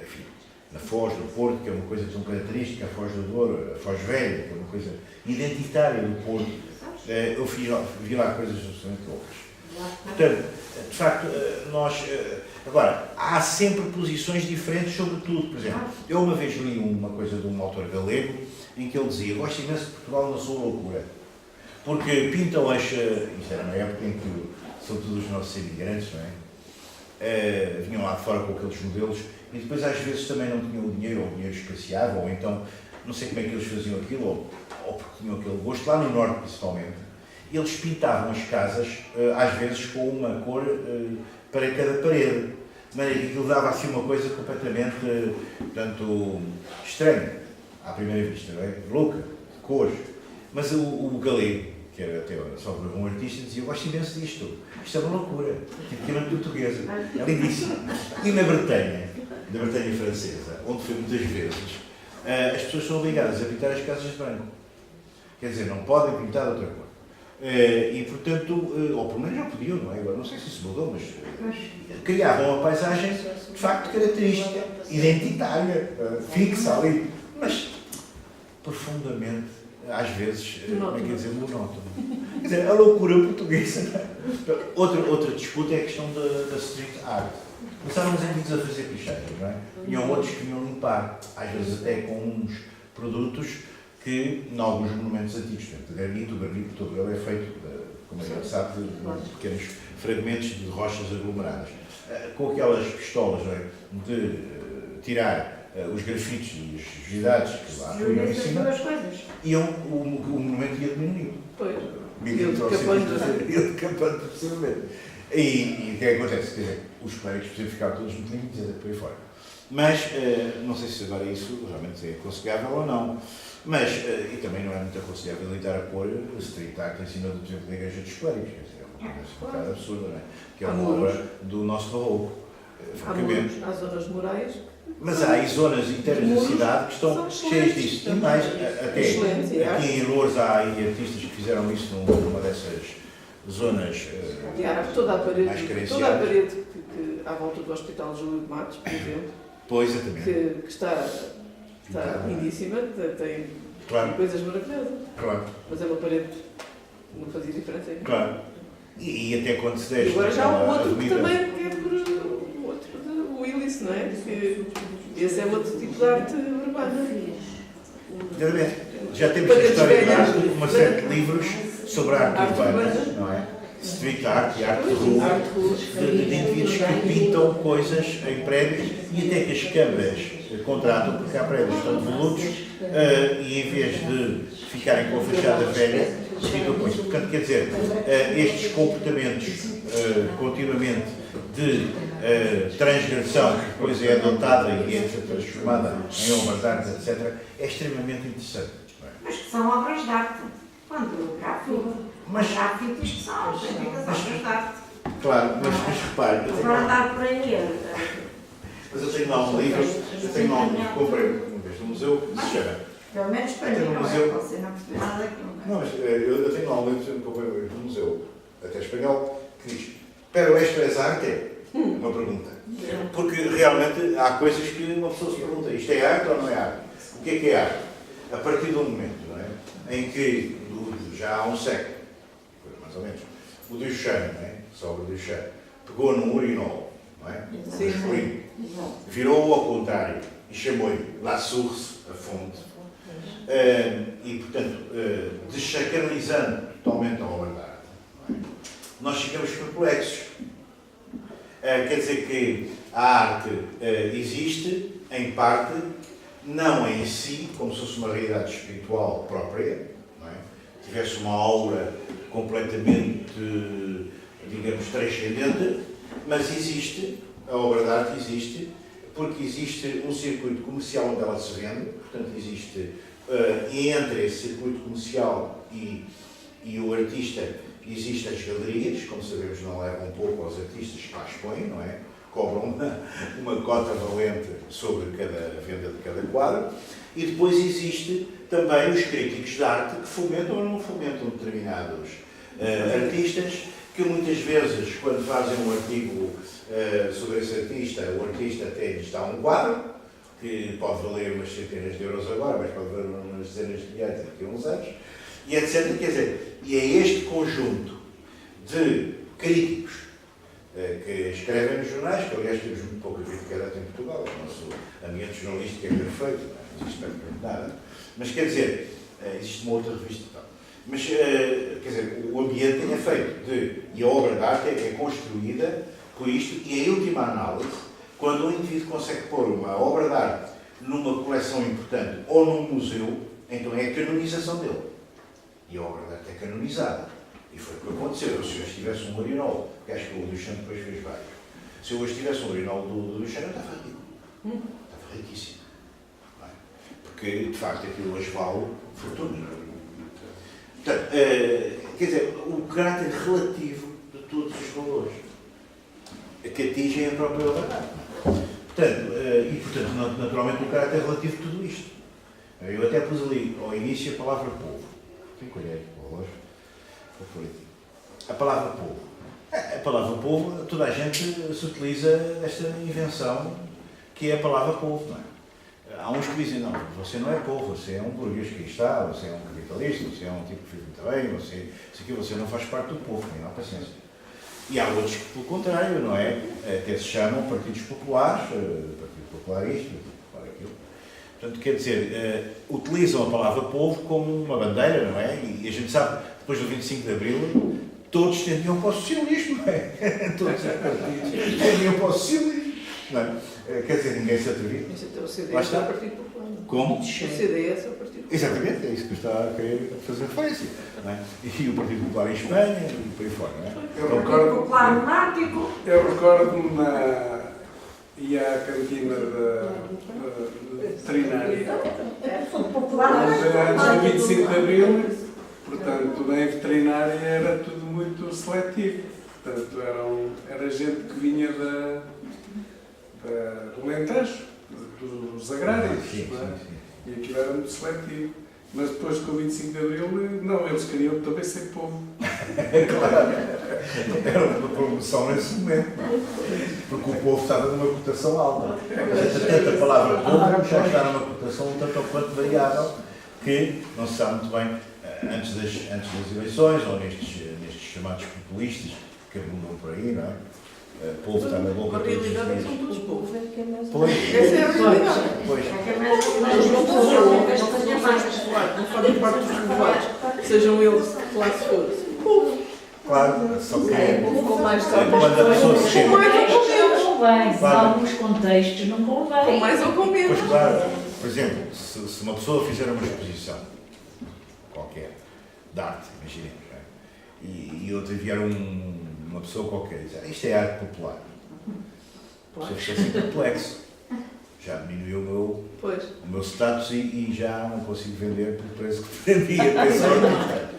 enfim, na Foz do Porto, que é uma coisa tão característica, a Foz do Douro, a Foz Velha, que é uma coisa identitária do Porto. Eu vi lá coisas absolutamente loucas. Portanto, de facto, nós... Agora, há sempre posições diferentes sobre tudo. Por exemplo, eu uma vez li uma coisa de um autor galego em que ele dizia: gosto imenso de Portugal na sua loucura, porque pintam as... Isto era uma época em que, sobretudo os nossos imigrantes, não é? Vinham lá de fora com aqueles modelos e depois às vezes também não tinham o dinheiro, ou o dinheiro escasseava, ou então, não sei como é que eles faziam aquilo, ou porque tinham aquele gosto, lá no Norte principalmente, eles pintavam as casas, às vezes com uma cor para cada parede, de maneira que aquilo dava assim uma coisa completamente, portanto, estranha, à primeira vista, não é? Louca, de cores. Mas o galego, que era até só um artista, dizia: eu gosto imenso disto, isto é uma loucura, tipicamente portuguesa, é lindíssimo. E na Bretanha francesa, onde foi muitas vezes, as pessoas são obrigadas a pintar as casas de branco. Quer dizer, não podem pintar de outra cor. E, portanto, ou pelo menos já podiam, não é? Agora não sei se isso mudou, mas criavam uma paisagem de facto característica, identitária, fixa ali, mas profundamente, às vezes, como é que dizer, monótono. Quer dizer, a loucura portuguesa. Não é? Outra disputa é a questão da street art. Começaram os indivíduos a fazer picheiras, não é? Tinham outros que vinham limpar, às vezes até com uns produtos que, em alguns monumentos antigos, o granito todo ele é feito, como a gente sabe, de pequenos fragmentos de rochas aglomeradas. Com aquelas pistolas, não é? De tirar os grafites e as sujidades que lá iam em cima, o monumento ia diminuindo. Pois. Ia decapando precisamente. E o que é que acontece? Quer dizer, os clérigos precisam ficar todos muito limpos e por aí fora. Mas, não sei se agora isso realmente é aconselhável ou não. Mas, e também não é muito aconselhável deitar a pôr street art em cima, por exemplo, da Igreja dos Clérigos. Quer dizer, é uma coisa um bocado absurda, não é? Que é uma obra do nosso barroco. Há zonas morais. Mas há aí zonas inteiras da cidade que estão cheias disso. E mais, até aqui em Loures há aí artistas que fizeram isso numa dessas zonas toda a parede, mais carenciadas. toda a parede que à volta do Hospital Júlio de Matos, por exemplo, pois, exatamente. que está lindíssima, tem claro. Coisas maravilhosas. Claro. Mas é uma parede que não fazia diferença. Claro. E até quando se deixa. E agora já há um outro avenida... que também é por o Willis, não é? Que esse é outro tipo de arte urbana. Já temos na história de arte uma série de livros sobre a arte urbana, não é? Street art e arte de rua, de indivíduos que pintam coisas em prédios e até que as câmaras contratam, porque há prédios que estão devolutos e em vez de ficarem com a fachada velha, ficam com isso. Portanto, quer dizer, estes comportamentos continuamente de transgressão, que depois é adotada e é transformada em obras de arte, etc., é extremamente interessante. Mas que são obras de arte. Quando o gráficos que são autênticas obras de arte. Claro, mas repare... Para andar por aí. Mas eu tenho lá um livro, que comprei uma vez no museu, que se chama... Pelo menos para mim, não é? Você não percebe nada daquilo. Não, mas eu tenho lá um livro que comprei uma vez no museu, até espanhol, que diz: pero esto es arte? Uma pergunta. Porque realmente há coisas que uma pessoa se pergunta: isto é arte ou não é arte? O que é arte? A partir do momento, não é? Em que, já há um século, mais ou menos, o Duchamp, não é? Sobre o Duchamp, pegou num urinol, não é? Sim. Virou-o ao contrário e chamou-lhe La Source, a fonte. E, portanto, desacralizando totalmente a obra de arte, não é? Nós ficamos perplexos. Quer dizer que a arte existe, em parte, não em si, como se fosse uma realidade espiritual própria, não é? Tivesse uma aura completamente, digamos, transcendente, mas existe, a obra de arte existe, porque existe um circuito comercial onde ela se vende, portanto existe, entre esse circuito comercial e o artista, existem as galerias, como sabemos não levam um pouco aos artistas que lá expõem, não é? Cobram uma cota valente sobre cada venda de cada quadro, e depois existe também os críticos de arte que fomentam ou não fomentam determinados artistas, que muitas vezes, quando fazem um artigo sobre esse artista, o artista até lhes dá um quadro, que pode valer umas centenas de euros agora, mas pode valer umas dezenas de milhares daqui a uns anos, e etc. Quer dizer, e é este conjunto de críticos que escrevem nos jornais, que aliás temos muito pouca crítica em Portugal, o nosso ambiente jornalístico é perfeito, não existe praticamente nada, mas quer dizer, existe uma outra revista e tal. Mas, quer dizer, o ambiente é feito e a obra de arte é construída por isto, e em última análise, quando um indivíduo consegue pôr uma obra de arte numa coleção importante ou num museu, então é a canonização dele. E a obra de arte é canonizada. E foi o que aconteceu. Se eu estivesse um urinol, que acho que o Duchamp depois fez vários, se eu hoje tivesse um urinol do Duchamp, eu estava rico. Estava riquíssimo. Não é? Porque, de facto, aquilo hoje vale fortuna. Portanto, quer dizer, o caráter relativo de todos os valores que atingem a própria obra de arte. Portanto, naturalmente, o caráter relativo de tudo isto. Eu até pus ali, ao início, a palavra povo. Tenho que olhar aqui para o relógio. A palavra povo. A palavra povo, toda a gente se utiliza desta invenção que é a palavra povo, não é? Há uns que dizem, não, você não é povo, você é um burguês que aí está, você é um capitalista, você é um tipo que vive muito bem, você não faz parte do povo, nem há paciência. E há outros que, pelo contrário, não é? Até se chamam partidos populares, Partido Popular isto, Partido Popular aquilo. Portanto, quer dizer, utilizam a palavra povo como uma bandeira, não é? E a gente sabe, depois do 25 de Abril, todos tendiam para o socialismo, não é? Todos os partidos tendiam para o socialismo, não é? Quer dizer, ninguém se atrevia. Mas até o CDS é o Partido Popular. Como? O CDS é o Partido Popular. Exatamente, é isso que eu estava a querer fazer referência. Não é? E o Partido Popular em Espanha, e por aí fora, não é? O Partido Popular monárquico. Eu recordo-me ia à cantina da veterinária. Antes do 25 de Abril, portanto, na veterinária era tudo muito seletivo. Portanto, era gente que vinha do Alentejo, dos agrários. Sim. E aquilo era muito seletivo. Mas depois, com o 25 de Abril, não, eles queriam também ser povo. Claro. Era uma promoção nesse momento, não é? Porque o povo estava numa cotação alta. Portanto, a palavra povo já está numa cotação um tanto ou quanto variável, que não se sabe muito bem antes das eleições, ou nestes chamados populistas que abundam por aí, não é? O povo está na boca Na todos os realidade, dias. são todos povos. Pois. Essa é a realidade. Pois. Mas não fazem parte dos povoados, não fazem parte dos povoados, sejam eles de que classe for. Povo. Claro, só que É povo com mais quando a pessoa se com chega. mais ou com menos. Convém, Claro. em alguns contextos não convém. Com mais ou com menos. Pois claro, por exemplo, se uma pessoa fizer uma exposição qualquer, de arte, imaginemos, não é? E outra vier uma pessoa qualquer e dizer, isto é arte popular. Claro. Você fica assim perplexo. Já diminuiu Pois. o meu status e já não consigo vender pelo preço que pretendia, penso artista.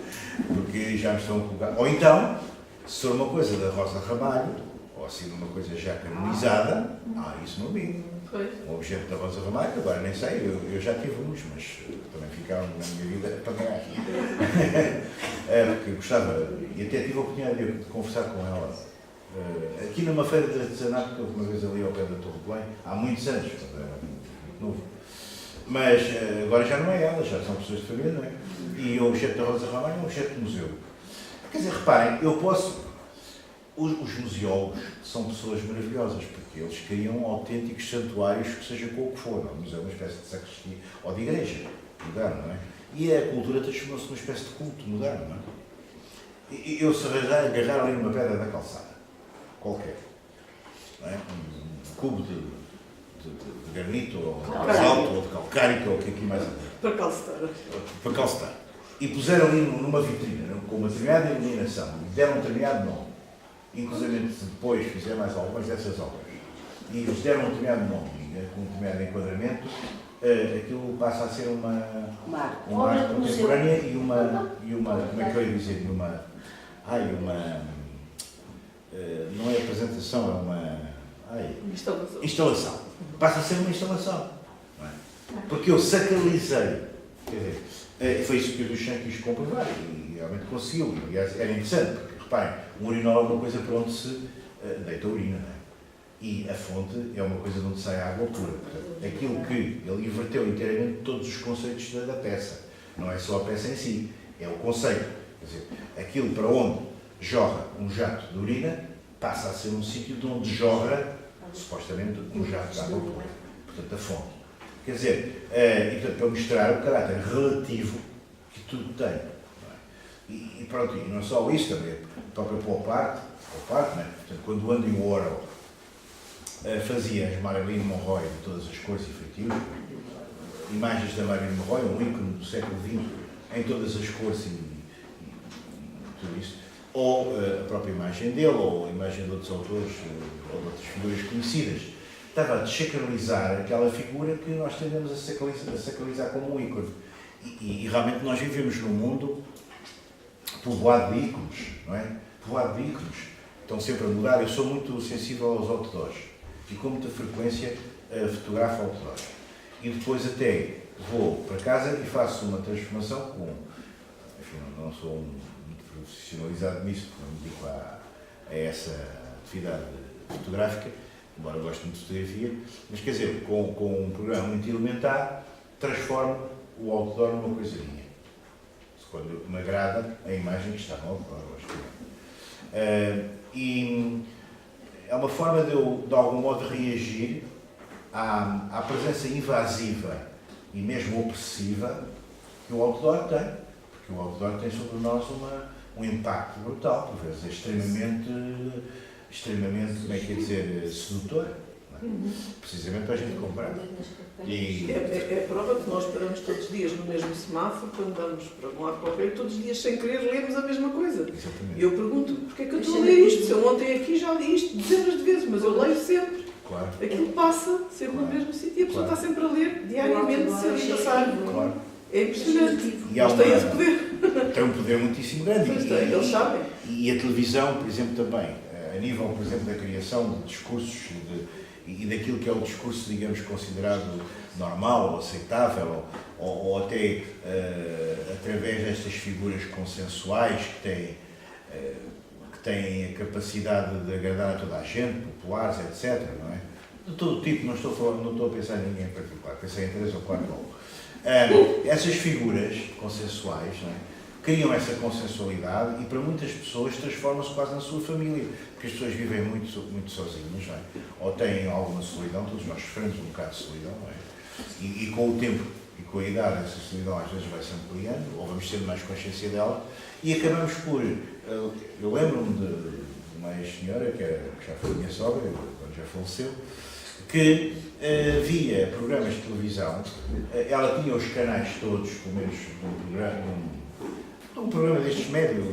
Porque já me estão a colocar. Ou então, se for uma coisa da Rosa Ramalho, ou assim uma coisa já canonizada, isso não vi. Pois. Um objeto da Rosa Ramalho, agora nem sei, eu já tive uns, mas também ficaram na minha vida para ganhar. Porque eu gostava, e até tive a oportunidade de conversar com ela, aqui numa feira de artesanato, que houve uma vez ali ao pé da Torre de Belém, há muitos anos, quando era muito novo. Mas agora já não é ela, já são pessoas de família, não é? E o objeto da Rosa Ramalho é um objeto de museu. Quer dizer, reparem, eu posso... Os museólogos são pessoas maravilhosas, porque eles criam autênticos santuários, que seja com o que for. O museu é uma espécie de sacristia ou de igreja moderna, não é? E a cultura transformou-se numa espécie de culto moderno, não é? E eu se agarrar ali numa pedra da calçada, qualquer, não é? Um cubo de de granito, ou de Calcário. basalto, ou de calcário, que é o que aqui mais Para calcetar. para calcetar. E puseram ali numa vitrine, com uma determinada iluminação, e deram um determinado nome. Inclusive depois fizeram mais algumas dessas obras. E eles deram um determinado nome, com um determinado enquadramento, aquilo passa a ser uma arte contemporânea e uma, como é que eu ia dizer, não é apresentação, é uma instalação. Passa a ser uma instalação. Não é? Porque eu sacralizei, quer dizer, foi isso que o Duchamp quis comprovar e realmente conseguiu. Aliás, era interessante, porque reparem, um urinol é uma coisa para onde se deita a urina, não é? E a fonte é uma coisa de onde sai a água pura. Portanto, aquilo que ele inverteu inteiramente todos os conceitos da peça. Não é só a peça em si, é o conceito. Quer dizer, aquilo para onde jorra um jato de urina passa a ser um sítio de onde jorra, supostamente, um jato de água pura. Portanto, a fonte. Quer dizer, e portanto, para mostrar o caráter relativo que tudo tem. Não é? E pronto, e não só isso, também a própria pop art, não é? Portanto, quando o Andy Warhol fazia as Marilyn Monroe de todas as cores e feitios, imagens da Marilyn Monroe, um ícone do século XX, em todas as cores e tudo isso, ou a própria imagem dele, ou a imagem de outros autores, ou de outras figuras conhecidas. Estava a desacralizar aquela figura que nós tendemos a sacralizar como um ícone. E realmente nós vivemos num mundo povoado de ícones, não é? Povoado de ícones. Estão sempre a mudar. Eu sou muito sensível aos outdoors. E com muita frequência fotografo outdoors. E depois até vou para casa e faço uma transformação com... Enfim, não sou muito profissionalizado nisso, porque não me dedico a essa atividade fotográfica, embora eu goste muito de fotografia, mas quer dizer, com um programa muito elementar, transformo o outdoor numa coisinha. Quando me agrada a imagem que está no outdoor, e é uma forma de eu, de algum modo, reagir à presença invasiva e mesmo opressiva que o outdoor tem. Porque o outdoor tem sobre nós um impacto brutal, por vezes extremamente, como é que é dizer, sedutor. Não é? Precisamente para a gente comprar. E... É a prova que nós paramos todos os dias no mesmo semáforo, quando vamos para um lado para o outro, todos os dias sem querer lemos a mesma coisa. Exatamente. E eu pergunto, porquê é que eu estou a ler isto? Se eu ontem aqui já li isto dezenas de vezes, mas eu leio sempre. Claro. Aquilo passa sempre no mesmo sítio e a pessoa está sempre a ler diariamente, sem ali passar. Claro. É impressionante. E há Eles têm esse poder. Tem um poder muitíssimo grande. Pois tem, eles sabem. E a televisão, por exemplo, também, a nível, por exemplo, da criação de discursos e daquilo que é o discurso, digamos, considerado normal ou aceitável, ou até através destas figuras consensuais que têm a capacidade de agradar a toda a gente, populares, etc. Não é? De todo o tipo, não estou a pensar em ninguém em particular, pensei em 3 ou 4 logo. Essas figuras consensuais, não é? Criam essa consensualidade e para muitas pessoas transformam-se quase na sua família, porque as pessoas vivem muito sozinhas, não é? Ou têm alguma solidão, todos nós sofremos um bocado de solidão, não é? E com o tempo e com a idade essa solidão às vezes vai se ampliando, ou vamos tendo mais consciência dela, e acabamos por... Eu lembro-me de uma ex-senhora, que já foi minha sogra, quando já faleceu, que via programas de televisão, ela tinha os canais todos, pelo menos um programa destes médios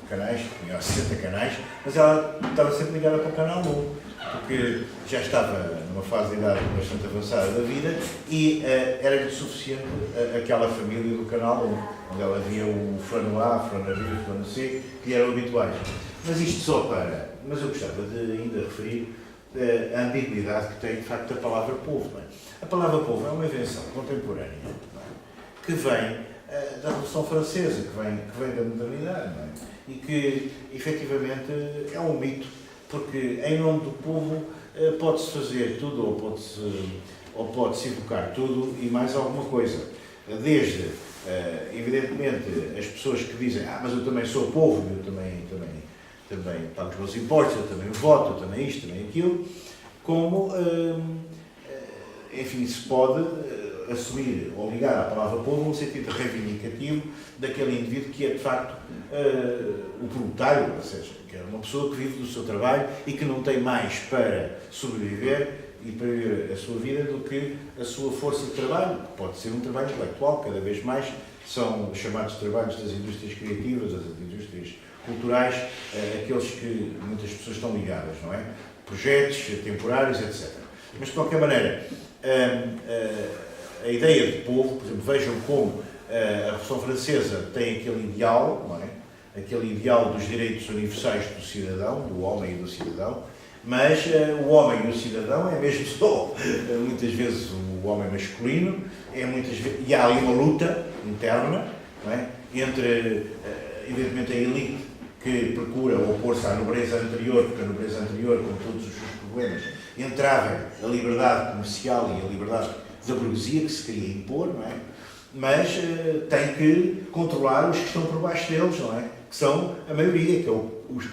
canais, tinha 60 canais, mas ela estava sempre ligada para o canal 1, porque já estava numa fase de idade bastante avançada da vida e era-lhe suficiente aquela família do canal 1, onde ela via o fulano A, fulano B, fulano C, que eram habituais. Mas isto só para... Mas eu gostava de ainda referir a ambiguidade que tem, de facto, a palavra povo. Não é? A palavra povo é uma invenção contemporânea, não é? Que vem da Revolução Francesa, que vem da modernidade, não é? E que, efetivamente, é um mito, porque, em nome do povo, pode-se fazer tudo, ou pode-se evocar tudo e mais alguma coisa. Desde, evidentemente, as pessoas que dizem mas eu também sou povo, eu também pago os meus impostos, eu também voto, eu também isto, também aquilo, como, enfim, se pode assumir ou ligar à palavra povo num sentido reivindicativo daquele indivíduo que é, de facto, o proletário, ou seja, que é uma pessoa que vive do seu trabalho e que não tem mais para sobreviver e para viver a sua vida do que a sua força de trabalho, que pode ser um trabalho intelectual, cada vez mais são os chamados trabalhos das indústrias criativas, das indústrias culturais, aqueles que muitas pessoas estão ligadas, não é? Projetos temporários, etc. Mas, de qualquer maneira, a ideia de povo, por exemplo, vejam como a Revolução Francesa tem aquele ideal, não é? Aquele ideal dos direitos universais do cidadão, do homem e do cidadão, mas o homem e o cidadão é mesmo só, muitas vezes, o homem masculino, e há ali uma luta interna, não é? Entre, evidentemente, a elite que procura opor-se à nobreza anterior, porque a nobreza anterior, com todos os seus problemas, entrava a liberdade comercial e a liberdade da burguesia que se queria impor, não é? Mas tem que controlar os que estão por baixo deles, não é? Que são a maioria, que é os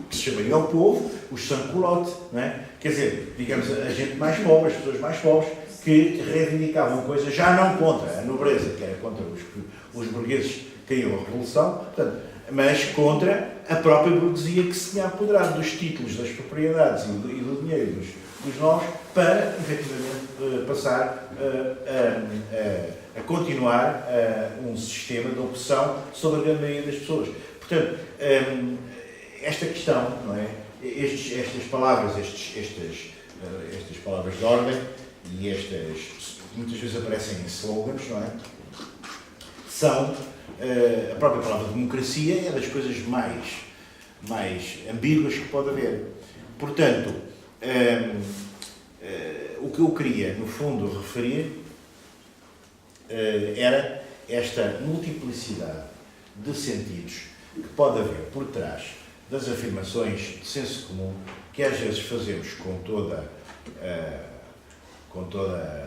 que se chamaria o povo, os sans-culottes, não é? Quer dizer, digamos, a gente mais pobre, as pessoas mais pobres, que reivindicavam coisas já não contra a nobreza, que era contra os burgueses que queriam a Revolução, portanto, mas contra a própria burguesia que se tinha apoderado dos títulos, das propriedades e do dinheiro dos nós, para, efetivamente, passar a continuar um sistema de opressão sobre a grande maioria das pessoas. Portanto, esta questão, não é? Estas palavras, estas palavras de ordem e muitas vezes aparecem em slogans, não é? São, a própria palavra democracia é das coisas mais ambíguas que pode haver. Portanto, o que eu queria, no fundo, referir era esta multiplicidade de sentidos que pode haver por trás das afirmações de senso comum que às vezes fazemos com toda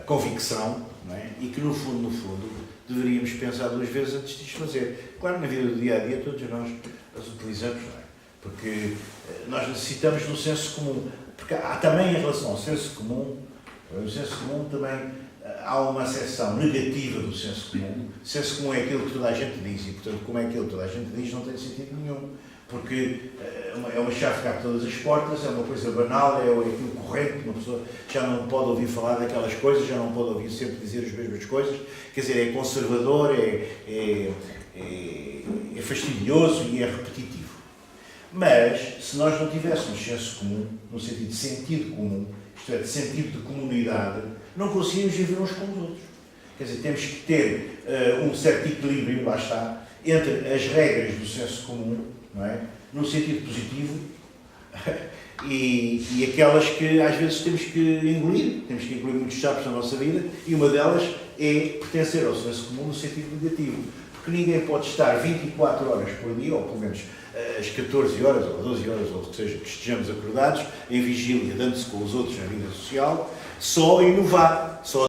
convicção, não é? E que no fundo deveríamos pensar duas vezes antes de as fazer. Claro, na vida do dia-a-dia todos nós as utilizamos, não é? Porque nós necessitamos do senso comum, porque há também em relação ao senso comum, o senso comum também há uma acessão negativa do senso comum. O senso comum é aquilo que toda a gente diz e, portanto, como é aquilo que toda a gente diz não tem sentido nenhum, porque é uma chave que abre todas as portas, é uma coisa banal, é aquilo corrente, uma pessoa já não pode ouvir falar daquelas coisas, já não pode ouvir sempre dizer as mesmas coisas, quer dizer, é conservador, é fastidioso e é repetitivo. Mas, se nós não tivéssemos senso comum, no sentido de sentido comum, isto é, de sentido de comunidade, não conseguimos viver uns com os outros. Quer dizer, temos que ter um certo equilíbrio, lá está, entre as regras do senso comum, não é? No sentido positivo, e aquelas que às vezes temos que engolir muitos chapos na nossa vida, e uma delas é pertencer ao senso comum no sentido negativo. Porque ninguém pode estar 24 horas por dia, ou pelo menos às 14 horas, ou 12 horas, ou o que seja, que estejamos acordados, em vigília, dando-se com os outros na vida social, só a inovar, só